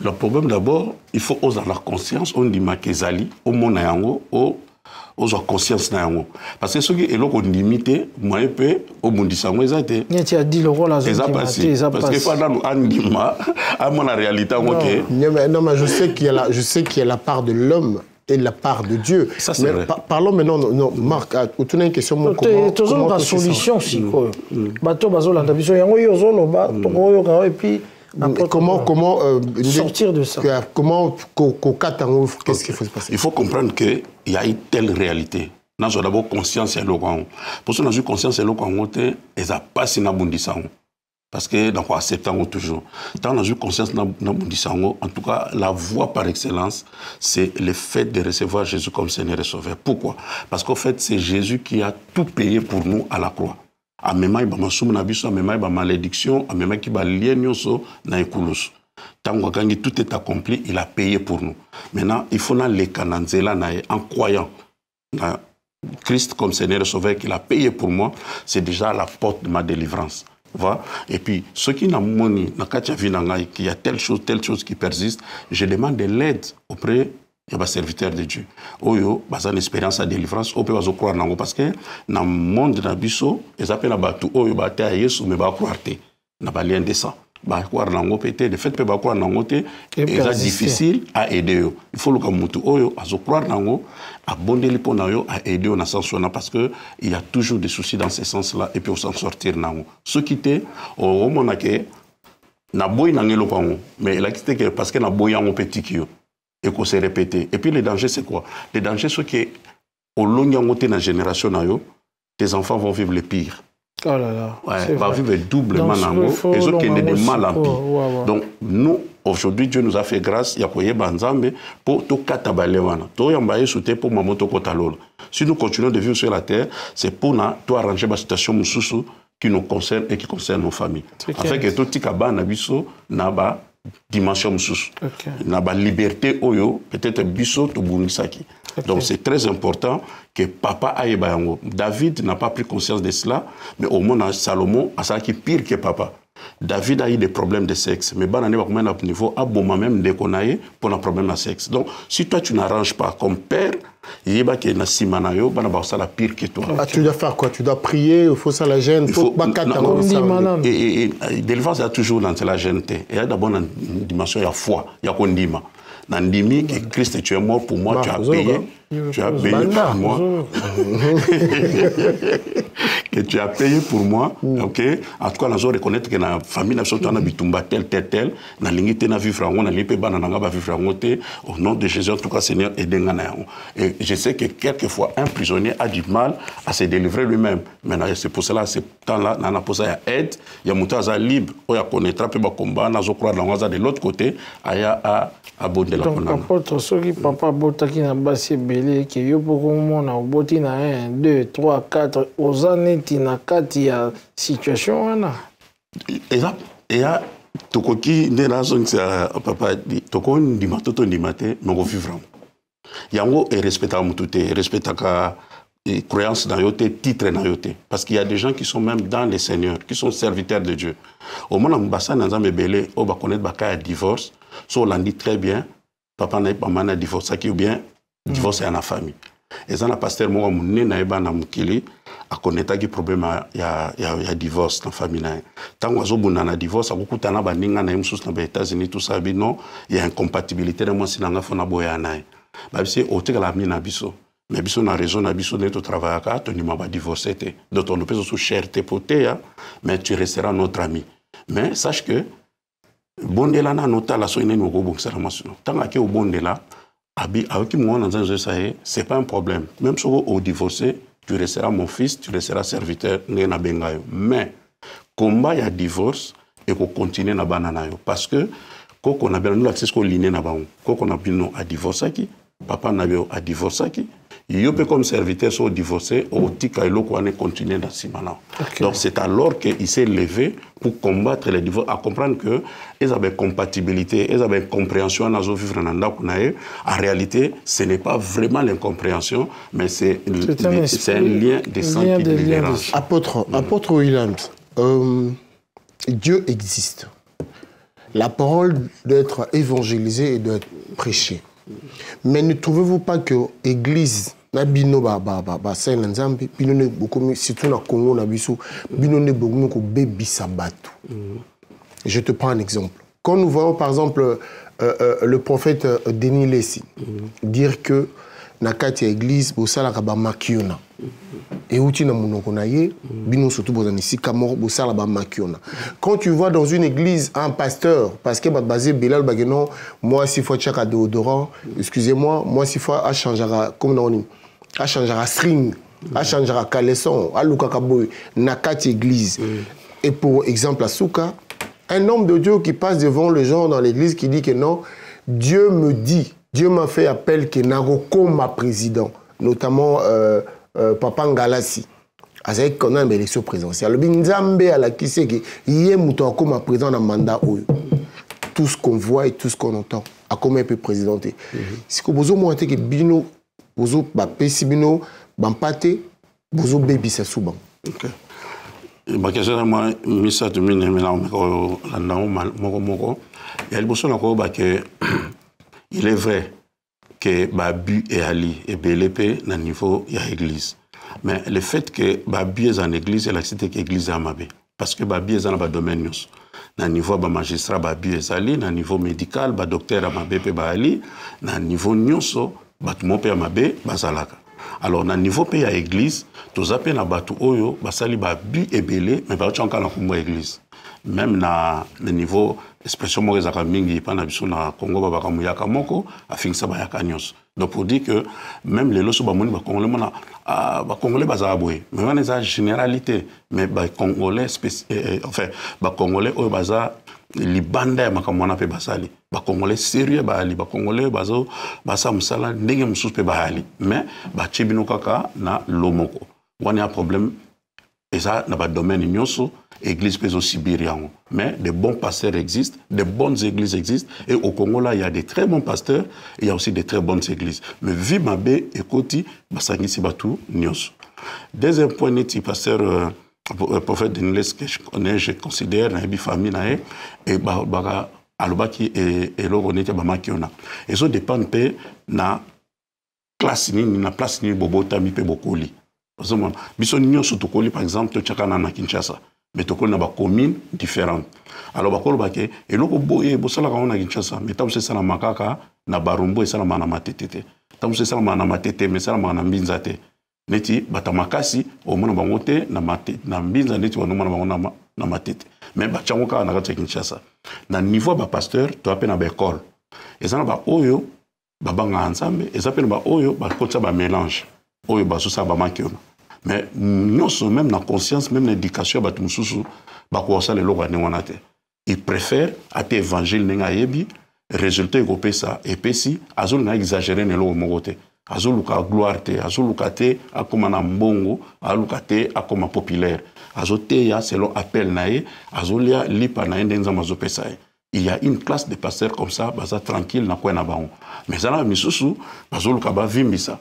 Le problème d'abord, il faut oser la conscience. On dit makezali, au monde nayango, aux conscience nayango. Parce que ce qui est là qu'on limite, moi je peux au monde sango exacté. Tu as dit le rôle à parce que pendant l'anima, à mon réalité, non mais je sais qu'il y a la part de l'homme et la part de Dieu. Ça, c'est vrai. Parlons maintenant, non, Marc, tu as une question. Comment la solution, si quoi. Bateau, bazolanda, biso, yango yozolo, ba, toko et puis. Comment sortir de ça? Comment qu'est-ce qu'il faut se passer? Il faut comprendre qu'il y a une telle réalité. Nous avons d'abord conscience de l'eau. Pour ça, nous avons conscience de l'eau, et ça passe dans le monde. Parce que nous acceptons toujours. Tant nous avons conscience de l'eau, en tout cas, la voie par excellence, c'est le fait de recevoir Jésus comme Seigneur et Sauveur. Pourquoi? Parce qu'en fait, c'est Jésus qui a tout payé pour nous à la croix. A même il y a une malédiction, a même il y a lien na ekulusu. Tant que tout est accompli, il a payé pour nous. Maintenant, il faut les cananzela en croyant na Christ comme Seigneur et Sauveur qu'il a payé pour moi, c'est déjà la porte de ma délivrance. Voilà. Et puis, ceux qui n'ont pas qu'il y a telle chose qui persiste, je demande de l'aide auprès des serviteurs de Dieu. Oyo, une expérience de délivrance, on peut croire nango parce que dans le monde de Nabiso, ils appellent Batu, Oyo, Bata, Yesu, mais ba croire te, n'a pas lien de ça. Ba croire nango pété, de fait, peut pas croire nango te, c'est difficile à aider. Il faut le kamutu Oyo, à croire nango, à bonder pour nayo, à aider au sens parce que il y a toujours des soucis dans ce sens-là et puis on s'en sortir nango. Ce qui était, au monake, na boy nangelo pango, mais il a quitté parce que na boy en petit kio. Et qu'on s'est répété. Et puis le danger, c'est quoi? Le danger, c'est que au long de la génération, tes enfants vont vivre le pire. Oh là là. Ouais, vont vivre doublement et eux qui ont des mal en pire. Donc, nous, aujourd'hui, Dieu nous a fait grâce, il y a quoi banzambe pour tout katabalewano. Tout yambaye souté pour mamoto kotalolo. Si nous continuons de vivre sur la terre, c'est pour nous arranger la situation mususu qui nous concerne et qui concerne nos familles. Afin que tout tikaba nabiso naba dimension mususu. Naba liberté oyo peut-être biso to bunisaki. Donc c'est très important que papa aille bayango. David n'a pas pris conscience de cela, mais au moins Salomon a ça qui est pire que papa. David a eu des problèmes de sexe, mais banane va combien à niveau a bon même déconnailler pour un problème de sexe. Donc si toi tu n'arranges pas comme père, Il y a qui na simanayo, bana ba ça la pire que toi. Ah, tu dois faire quoi? Tu dois prier, il faut ça la gêne, il faut pas et délivrance il y a toujours dans la gêne. Il y a d'abord une dimension il y a foi, il y a kondima. Nandimi que Christ tu es mort pour moi, tu as payé. Tu as payé pour moi. Que tu as payé pour moi, ok? En tout cas, nous allons reconnaître que la famille n'a pas bitumba tel, na lingité na vivre en on, na lipé banana ba vivre en au nom de Jésus, en tout cas, Seigneur, aidez-nous. Et je sais que quelquefois, un prisonnier a du mal à se délivrer lui-même. Mais c'est pour cela, ce temps-là, on a posé à aide, il y a Moutaza libre, il y a connaître un combat, on a croire de l'autre côté, il y a à bout de la donc, apôtre, ceux qui papa botaki na basi belé, qui yo pour na boti na 1, 2, 3, 4, aux années, na 4, il y a situation, là. Et là, tokoki ne raison que papa toko ndima toto ndimate mais vivre. Yango et respecta mutute, respecta ka croyance dans yote, titre dans yote, parce qu'il y a des gens qui sont même dans les seigneurs, qui sont serviteurs de Dieu. Au moment où basa nanza mebele, o ba connaître ba ka divorce, so on dit très bien, papa n'a pas mana divorce qui ou bien divorce en la famille. Et ça na pasteur mo munne na eba na mukili a connaître qui problème ya divorce dans famille na. Tant ozo bunda na divorce akukutana ba ninga na msusu na États-Unis tout ça bino, il y a incompatibilité de moi sinanga fona boya na. Ba bisi o te la mina biso. Mais biso na raison na biso neto travailler ka to ni ma ba divorcer te. Donc on peut sous cherté poté mais tu resteras notre ami. Mais sache que bondela na nota la so ine no go bongsera masuno. Tant que au bondela avec moi, c'est pas un problème. Même si au divorcé, tu resteras mon fils, tu resteras serviteur. Mais, combat, il y a divorce et qu'on continue à banana. Parce que, quand on a bien nous accès à l'inné, quand on a bien à divorcer, papa n'a bien à divorcer, il peut comme serviteur soit divorcé, au tika ilo qu'on continue dans Simana. Donc c'est alors qu'il s'est levé pour combattre les divorces, à comprendre que ils avaient compatibilité, ils avaient compréhension dans vivre en réalité, ce n'est pas vraiment l'incompréhension, mais c'est un lien de sang qui les dérange. Apôtre Williams, Dieu existe. La parole doit être évangélisée et doit être prêchée. Mais ne trouvez-vous pas que l'Église Nabino surtout na Congo je te prends un exemple. Quand nous voyons par exemple le prophète Denis Lessi dire que nakati église bosala ba makiona et outi na monoko na ye bino surtout bozani sikamoro bosala ba makiona. Quand tu vois dans une église un pasteur parce que basé Belal bageno moi 6 fois chaka déodorant excusez-moi moi 6 fois a changera comme on a changera string a changera caleçon a lukaka boy nakati église. Et pour exemple à Souka, un homme de Dieu qui passe devant les gens dans l'église qui dit que non, Dieu me dit, Dieu m'a fait appel que Naroko ma président, notamment Papa Ngalassi. Avec qu'on a une élection présidentielle. Le Binzambe à la qui sait que hier Moutouako ma président dans mandat tout ce qu'on voit et tout ce qu'on entend a comment il peut présidenter. Si vous avez montré que Bino, vous avez si Bino, Bampate, vous avez baby ça souvent. Ma question est moi, Missa de Mine, il est vrai que Babu et Ali et BLP na niveau il y a église. Mais le fait que Babu est en église, il a cité que l'église est à Mabé. Parce que Babu est dans le domaine. Na niveau ba magistrat Babu et Ali, na niveau médical, ba docteur à Mabé et Ali, na niveau nyonso, ba tout mon père Mabé, bazalaka. Alors, na niveau pays à l'église, tous appels na batu oyo, basali babu et belé, mais pas encore na l'église. Même na le niveau expression mo ezaka mingi pa na biso na Congo ba bakamuyaka moko afingisa ba yakanyos. Donc pour dire que même les loso ba moni ba congolais mona ba congolais bazaka boye. Mais on est généralité, mais ba congolais enfin ba congolais oyo baza libanda ya makamwana pe basali ba congolais sérieux ba ali ba congolais bazo basa musala ndenge mususu pe ba ali mais ba chibino kaka na lomoko wani a problème et ça na ba domaine nyonso église peut aussi biriango mais des bons pasteurs existent, des bonnes églises existent et au Congo là il y a des très bons pasteurs et il y a aussi des très bonnes églises mais vi mabe ekoti basangisi batu nyonso. Deuxième point net pasteur le prophète Denis que je connais, je considère dans les familles et baga alobaki et l'orgonité bamakiona. Et ça dépend de na classe nini na place nini bobotami pe bokoli. Biso nyonso tokoli par exemple tokana na Kinshasa. Mais tokoli na ba commune différentes. Alors bakolo bake eloko boye bosala ka na Kinshasa, mais tabu c'est ça na makaka na barumbo esala na matete. Tabu c'est ça na matete mais ça na mbinza te. Neti batamakasi au mona bango te na matete na mbinza neti wana mona bango na matete. Mais bachango ka na kati Kinshasa. Na niveau ba pasteur to appelle na ba école. Ezana ba oyo babanga ensemble, ezapena ba oyo ba kotsa ba mélange. Oyo ba sosa ba manke. Mais nous sommes même dans la conscience, même dans l'éducation, ils préfèrent à l'évangile, résultat européen ça. Et puis si, ils ont exagéré dans le mogote. Ils ont la gloire, ils ont le à comme un bongo, ils ont le à comme un populaire. Ils ont le selon appel naé, ils ont le lipa naé dans les pesa. Il y a une classe de pasteurs comme ça, basa tranquille na quoi na baon. Mais ça là, misusu, ils ont le kaba vimbisa.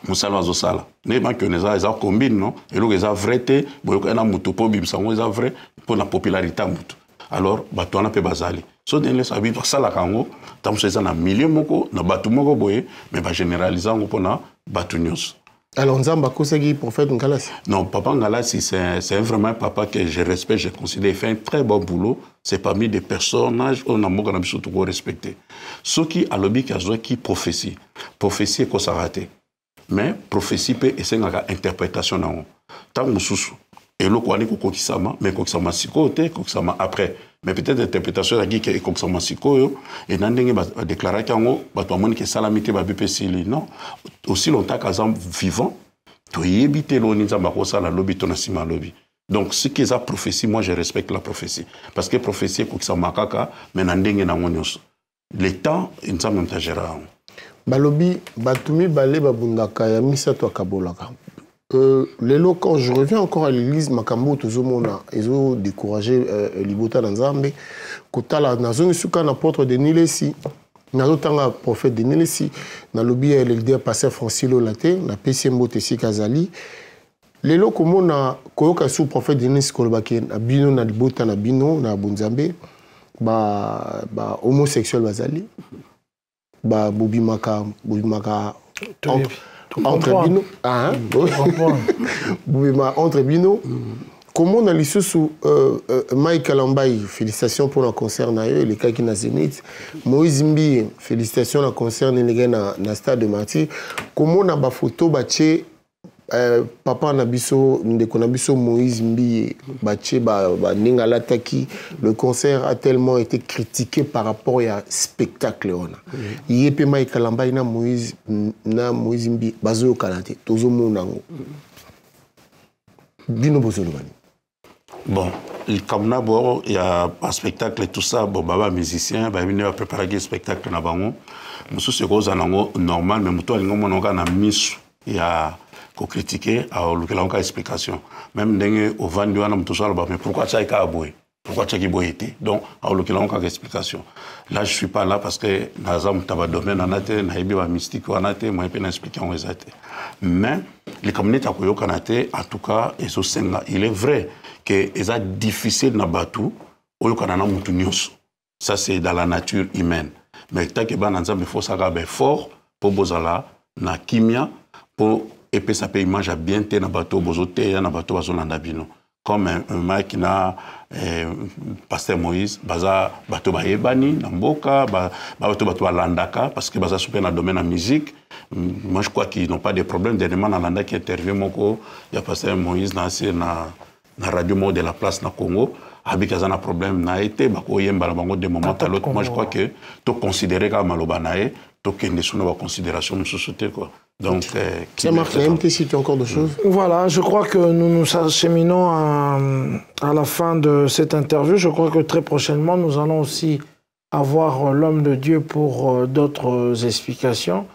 Musala zosala ne ba que eza combine non et lo eza vrai te boyoka na muto po bimsango eza vrai pour la popularité muto alors bato na pe bazali so den les habits sala kango tam so eza na milieu moko na batu moko boye mais ba généraliser ngo pona batu nyos. Alors Nzamba kosegi prophète Ngalasi. Non, papa Ngalasi c'est vraiment un papa que je respecte, je considère, il fait un très bon boulot, c'est parmi des personnages on a moka na biso to respecter. Ceux qui a lobby qui prophétie est ko s'arrêter. Mais prophétie peut essayer d'interprétation dans tant mususu et le quoi ni kokisama mais kokisama siko te kokisama après mais peut-être interprétation la qui est kokisama siko et nandenge ba déclarer kango ba to amoni ke salamité ba BPC non aussi longtemps qu'azam vivant to yebite lo ni nzamba ko sala lobby to na sima lobby. Donc ce qui est la prophétie, moi je respecte la prophétie parce que prophétie est kokisama kaka mais nandenge na ngonyos le temps nzamba mtajera. Balobi, Batumi, Balé, Babundaka, Yamisa, Kabolaka. Lélo, quand je reviens encore à l'église, Makambo, Tozomona, ils ont découragé Libota Nzambe. Kotala, Nazon Suka, l'apôtre de Nilesi, Nazotanga, prophète de Nilesi, Nalobi, l'élder pasteur Francilo Laté, na PCMO Tessi Kazali. Lélo, comment na Koyoka sous prophète de Nilesi Kolbake, na Bino, na Libota, na Bino, na Bunzambe, homosexuel Bazali. Ba bobimaka entre bino bobima entre bino comment on a lissu sous Mike Lambaye, félicitations pour le concert na eux les cas qui na Zénith. Moïse Mbi, félicitations pour le concert les gars na stade de Martyr. Comment on a ba photo baché papa Nabiso ndeko Nabiso Moïse Mbi baché ba ningala taki. Le concert a tellement été critiqué par rapport à spectacle on a yepe Mike Lambaye na Moïse Mbi bazo kalate tozo monango bino bozolobani. Bon, comme d'abord, il y a un spectacle et tout ça, bon, baba musicien, bah, il va préparer un spectacle na bango. Monsieur c'est cause normal, mais muto alingo mononga na misu, il y a qu'on critiquer à l'autre explication. Même dengue au vendu à muto ça mais pourquoi ça est kaboué? Pourquoi ça qui boité? Donc à l'autre explication. Là je suis pas là parce que nazam taba domaine anate, naibi wa mystique anate, moi peux expliquer en exact. Mais les communautés à koyo kanate, en tout cas, il est vrai que c'est difficile na batu oyo kanana mutu nyonso. Ça c'est dans la nature humaine. Mais tant que ban nzambe il faut ça fort pour bozala na kimia pour et ça peut image bien te na bateau bozote na bateau bazolanda bino comme un mec qui na pasteur Moïse baza bateau bayebani na mboka bateau landaka parce que baza super na domaine de musique. Moi je crois qu'ils n'ont pas de problème dernièrement na landa qui intervient moko il y a pasteur Moïse na radio mode de la place na Congo avec un problème na été bakoyemba bango de moment à l'autre. Moi je crois que to considérer comme maloba nae to kende sous la considération de société quoi. Donc ça marche même si tu as encore des choses. Voilà, je crois que nous nous acheminons à la fin de cette interview. Je crois que très prochainement nous allons aussi avoir l'homme de Dieu pour d'autres explications.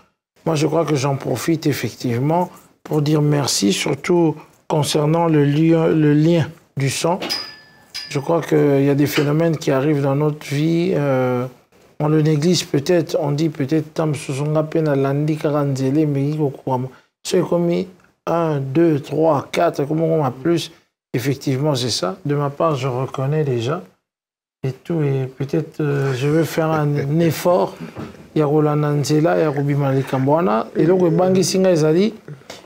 Moi je crois que j'en profite effectivement pour dire merci, surtout concernant le lien du sang. Je crois qu'il y a des phénomènes qui arrivent dans notre vie. On le néglige peut-être, on dit peut-être tam susonga pena landi karanzele mais c'est comme 1, 2, 3, 4, comment on a plus. Effectivement, c'est ça. De ma part, je reconnais déjà et tout. Et peut-être je vais faire un effort ya kolanda nzela ya kobima likambo wana eloko ebangisi ngai ezali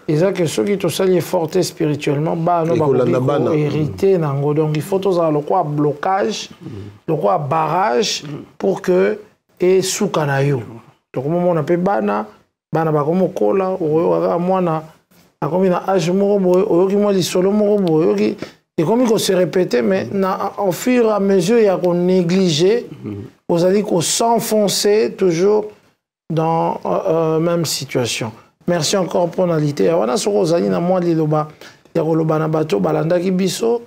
eza ke soki tosali forte spirituellement bano bakoki hérité nango donc il faut tozala lokwa blocage lokwa barrage pour que esuka na yo tokomomona mpe bana bakomokola oyoka mwana akomi na âge moko boye oyoki mwa lisolo moko boye oyoki ekomi ko se répéter mais au fur et à mesure il y a qu'on négliger vous allez qu'on s'enfoncer toujours dans même situation. Merci encore pour l'alité. Wana soko ozali na mwa liloba ya koloba na bato balandaki biso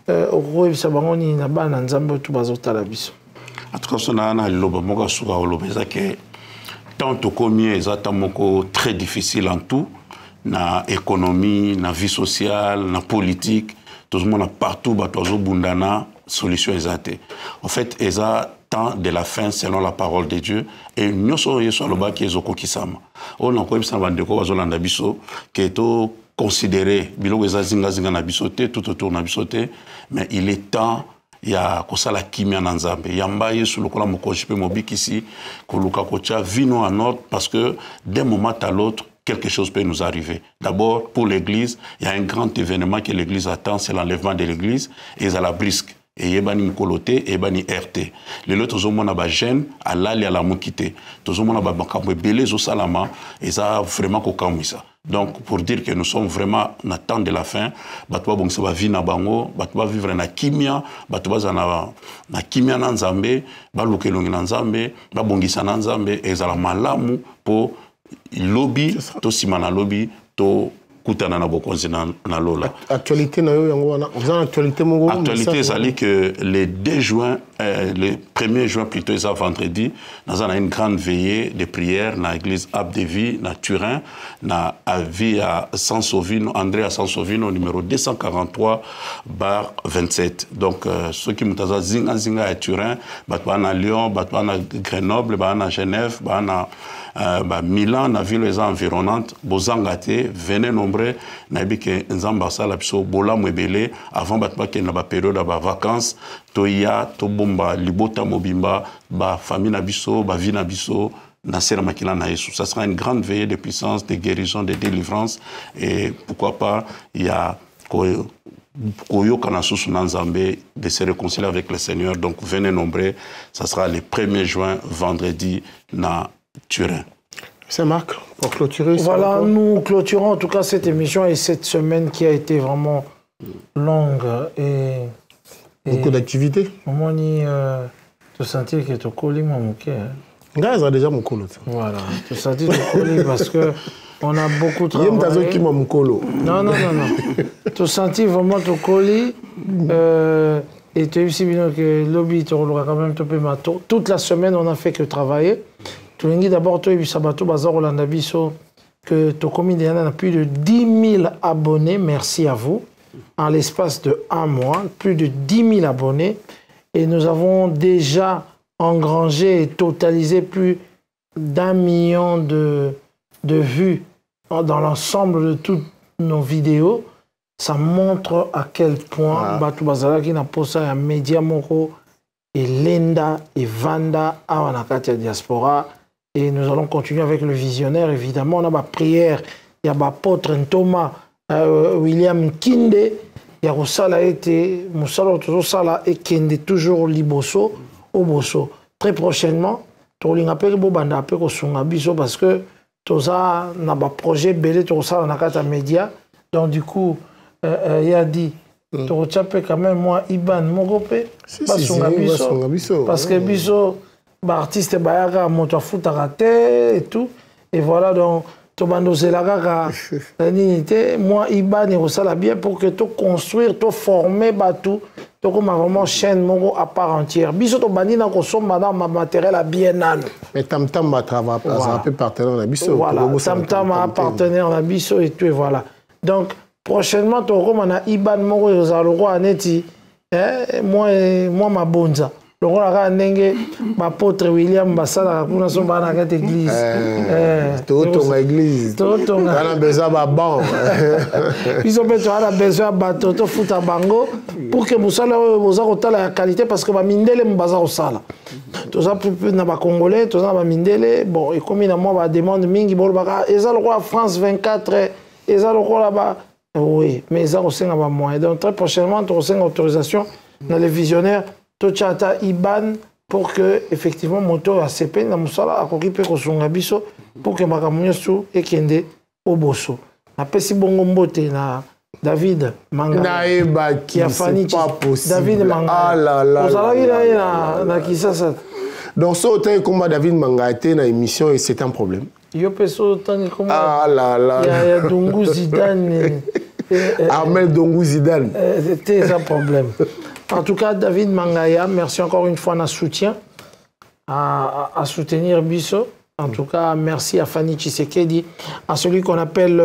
okoyebisa bango nini na bana nzambe oyo bazotala biso. En tout cas, na liloba moko suka oloba eza ke tant tokomi eza ta moko très difficile en tout na économie, na vie sociale, na politique. Tout le monde partout, bundana solution exacte. En fait, eza temps de la fin selon la parole de Dieu et nous sommes sur le bas qui est au kokisama. On a encore besoin de quoi bazolanda biso qui est considéré bilo eza zinga na bisoté tout autour na bisoté mais il est temps ya kosala kimia na nzambe yamba yesu lokola mokoji pe mobikisi koluka kocha vino en ordre parce que d'un moment à l'autre quelque chose peut nous arriver. D'abord, pour l'Église, il y a un grand événement que l'Église attend, c'est l'enlèvement de l'Église, et ils ont la brisque. Et yebani mukolote, yebani RT. Les autres, ils ont ba gêne, à l'ali à la mukite. Ils ont ba bakamwe belé zo salama, et ça vraiment kokamwisa. Donc, pour dire que nous sommes vraiment en attente de la fin, batwa bongsa ba vie na bango, batwa vivre na kimia, batwa na kimia na nzambe, ba lukelongi na nzambe, ba bongisa na nzambe, et ça la malamu pour lobby to simana lobby to kutana na bokonzi na lola. Actualité na yo yango wana on actualité mongo. Actualité ça dit que le 2 juin le 1er juin plutôt ça vendredi nous avons une grande veillée de prière dans l'église Abdevi na Turin na avis à Sansovino André à Sansovino numéro 243/27. Donc ceux qui mutaza zinga à Turin, batwana Lyon, batwana Grenoble, batwana Genève, batwana Milan, na ville les environnantes, bozangate, venez nombreux, na bike nzamba sala biso bola mwebele avant batba ke na ba période ba vacances, toya to bomba libota mobimba, ba famille na biso, ba vie na biso. Ça sera une grande veillée de puissance, de guérison, de délivrance et pourquoi pas il y a de se réconcilier avec le Seigneur. Donc venez nombreux, ça sera le 1er juin, vendredi, na Turin. C'est Marc, pour clôturer. Voilà, nous clôturons en tout cas cette émission et cette semaine qui a été vraiment longue et beaucoup d'activités. Comment ni te sentir que tu colles mon cœur. Gars, ça déjà mon colo. Voilà, te sentir te coller parce que on a beaucoup travaillé. Non, non. Te sentir vraiment te coller et tu as aussi bien que lobby te roulera quand même toute la semaine on a fait que travailler. D'abord, tu as vu Sabato Bazar Rolanda Bisso, que tu as commis plus de 10 000 abonnés. Merci à vous. En l'espace de 1 mois, plus de 10 000 abonnés. Et nous avons déjà engrangé et totalisé plus d'1 million de vues dans l'ensemble de toutes nos vidéos. Ça montre à quel point Batou Bazara qui n'a pas ça à Média Moro et Lenda et Vanda à Wanakatia Diaspora. Et nous allons continuer avec le visionnaire, évidemment. On a ma prière, il y a l'apôtre Thomas, William Kinde, il y a Rosala été, Moussala Sala et Kinde, toujours Liboso, Oboso. Très prochainement, tu as appelé Bobanda, appelé Biso, parce que tu as un projet belé, tu as un média. Donc, du coup, il a dit, tu as quand même moi, Iban, Mogopé, parce que Biso. Artiste bayaga moto futa raté et tout et voilà donc to bandozela kaka nini moi Iban osala bien pour que to construire to former batou to comme vraiment chaîne moko à part entière biso to bandi na ko somba dans matériel à bien nan mais Tamtam va travailler un peu partenaire na biso voilà Tamtam a partenaire na biso et tout et voilà donc prochainement to comme na Iban moko osala roi neti moi ma bonza lokola kaka ndenge bapôtre William basalaka kuna so bana kati église totonga église tana besoin baban biso mpe toana besoin ya bato tofuta bango pour que mosala oyo boza kotala ya qualité parce que bamindele baza kosala toza na bacongolais toza na bamindele bon ekomi na mwa bademande mingi bolobaka eza lokola France 24 eza lokola ba oui mais eza kosenga bamoyen donc très prochainement tokosenga autorisation dans les visionnaires tochata IBAN pour que effectivement moto ACP na musala akoki pe kosunga biso pour que makambo nyonso ekende oboso napesi bongo mbote na David Manga qui a fani David Manga ozalaki na Kisasa donc ça autant comme David Manga était dans l'émission et c'est un problème yo peso tant comme ya Dungu Zidane Armel Dungu Zidane c'était un problème. En tout cas, David Mangaya, merci encore une fois notre soutien à soutenir Bisso. En tout cas, merci à Fanny Tshisekedi, à celui qu'on appelle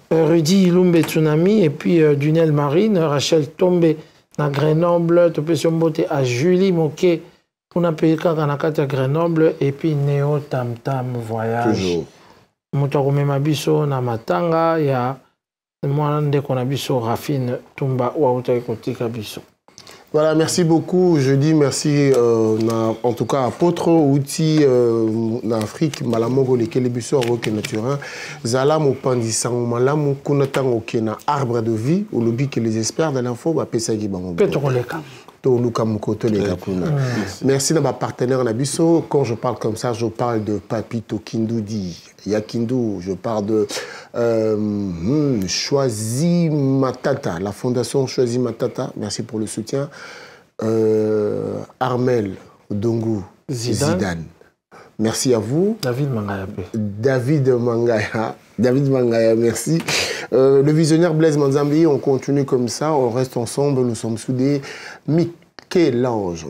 Rudy Ilumbe Tsunami, et puis Dunel Marine, Rachel Tombe, à Grenoble, Topesiombote, à Julie Moké, pour n'a payé à Grenoble, et puis Néo Tam Tam Voyage. Toujours. Moutaroumema Bisso, na Matanga, il y a moi, dès qu'on a Bisso, Rafine, Tumba, Ouaouta Kotika Bisso. Voilà, merci beaucoup. Je dis merci en tout cas à Potro, outil en Afrique, Malamogo, les Kélébusso, Roque Naturin, Zalam ou Pandissan, Malam ou Kunatang, Okena, arbre de vie, au lobby que les experts de l'info, Pesagi Bango. Petroleka. Merci de ma partenaire Nabiso. Quand je parle comme ça, je parle de Papito Kindoudi, Yakindu, je parle de Choisi Matata, la fondation Choisi Matata. Merci pour le soutien. Armel Dongu Zidane. Merci à vous. David Mangaya. David Mangaya, merci. Le visionnaire Blaise Manzambi, on continue comme ça, on reste ensemble, nous sommes soudés. Michel-Ange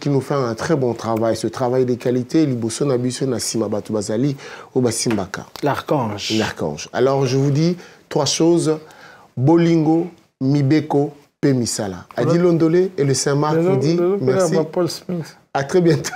qui nous fait un très bon travail, ce travail de qualité, Liboso Nabiso Nassima Batou Bazali au Basimbaka. L'archange. L'archange. Alors je vous dis 3 choses, Bolingo, Mibeko, Pemisala. Adi Londolé et le Saint-Marc vous dit merci. À très bientôt.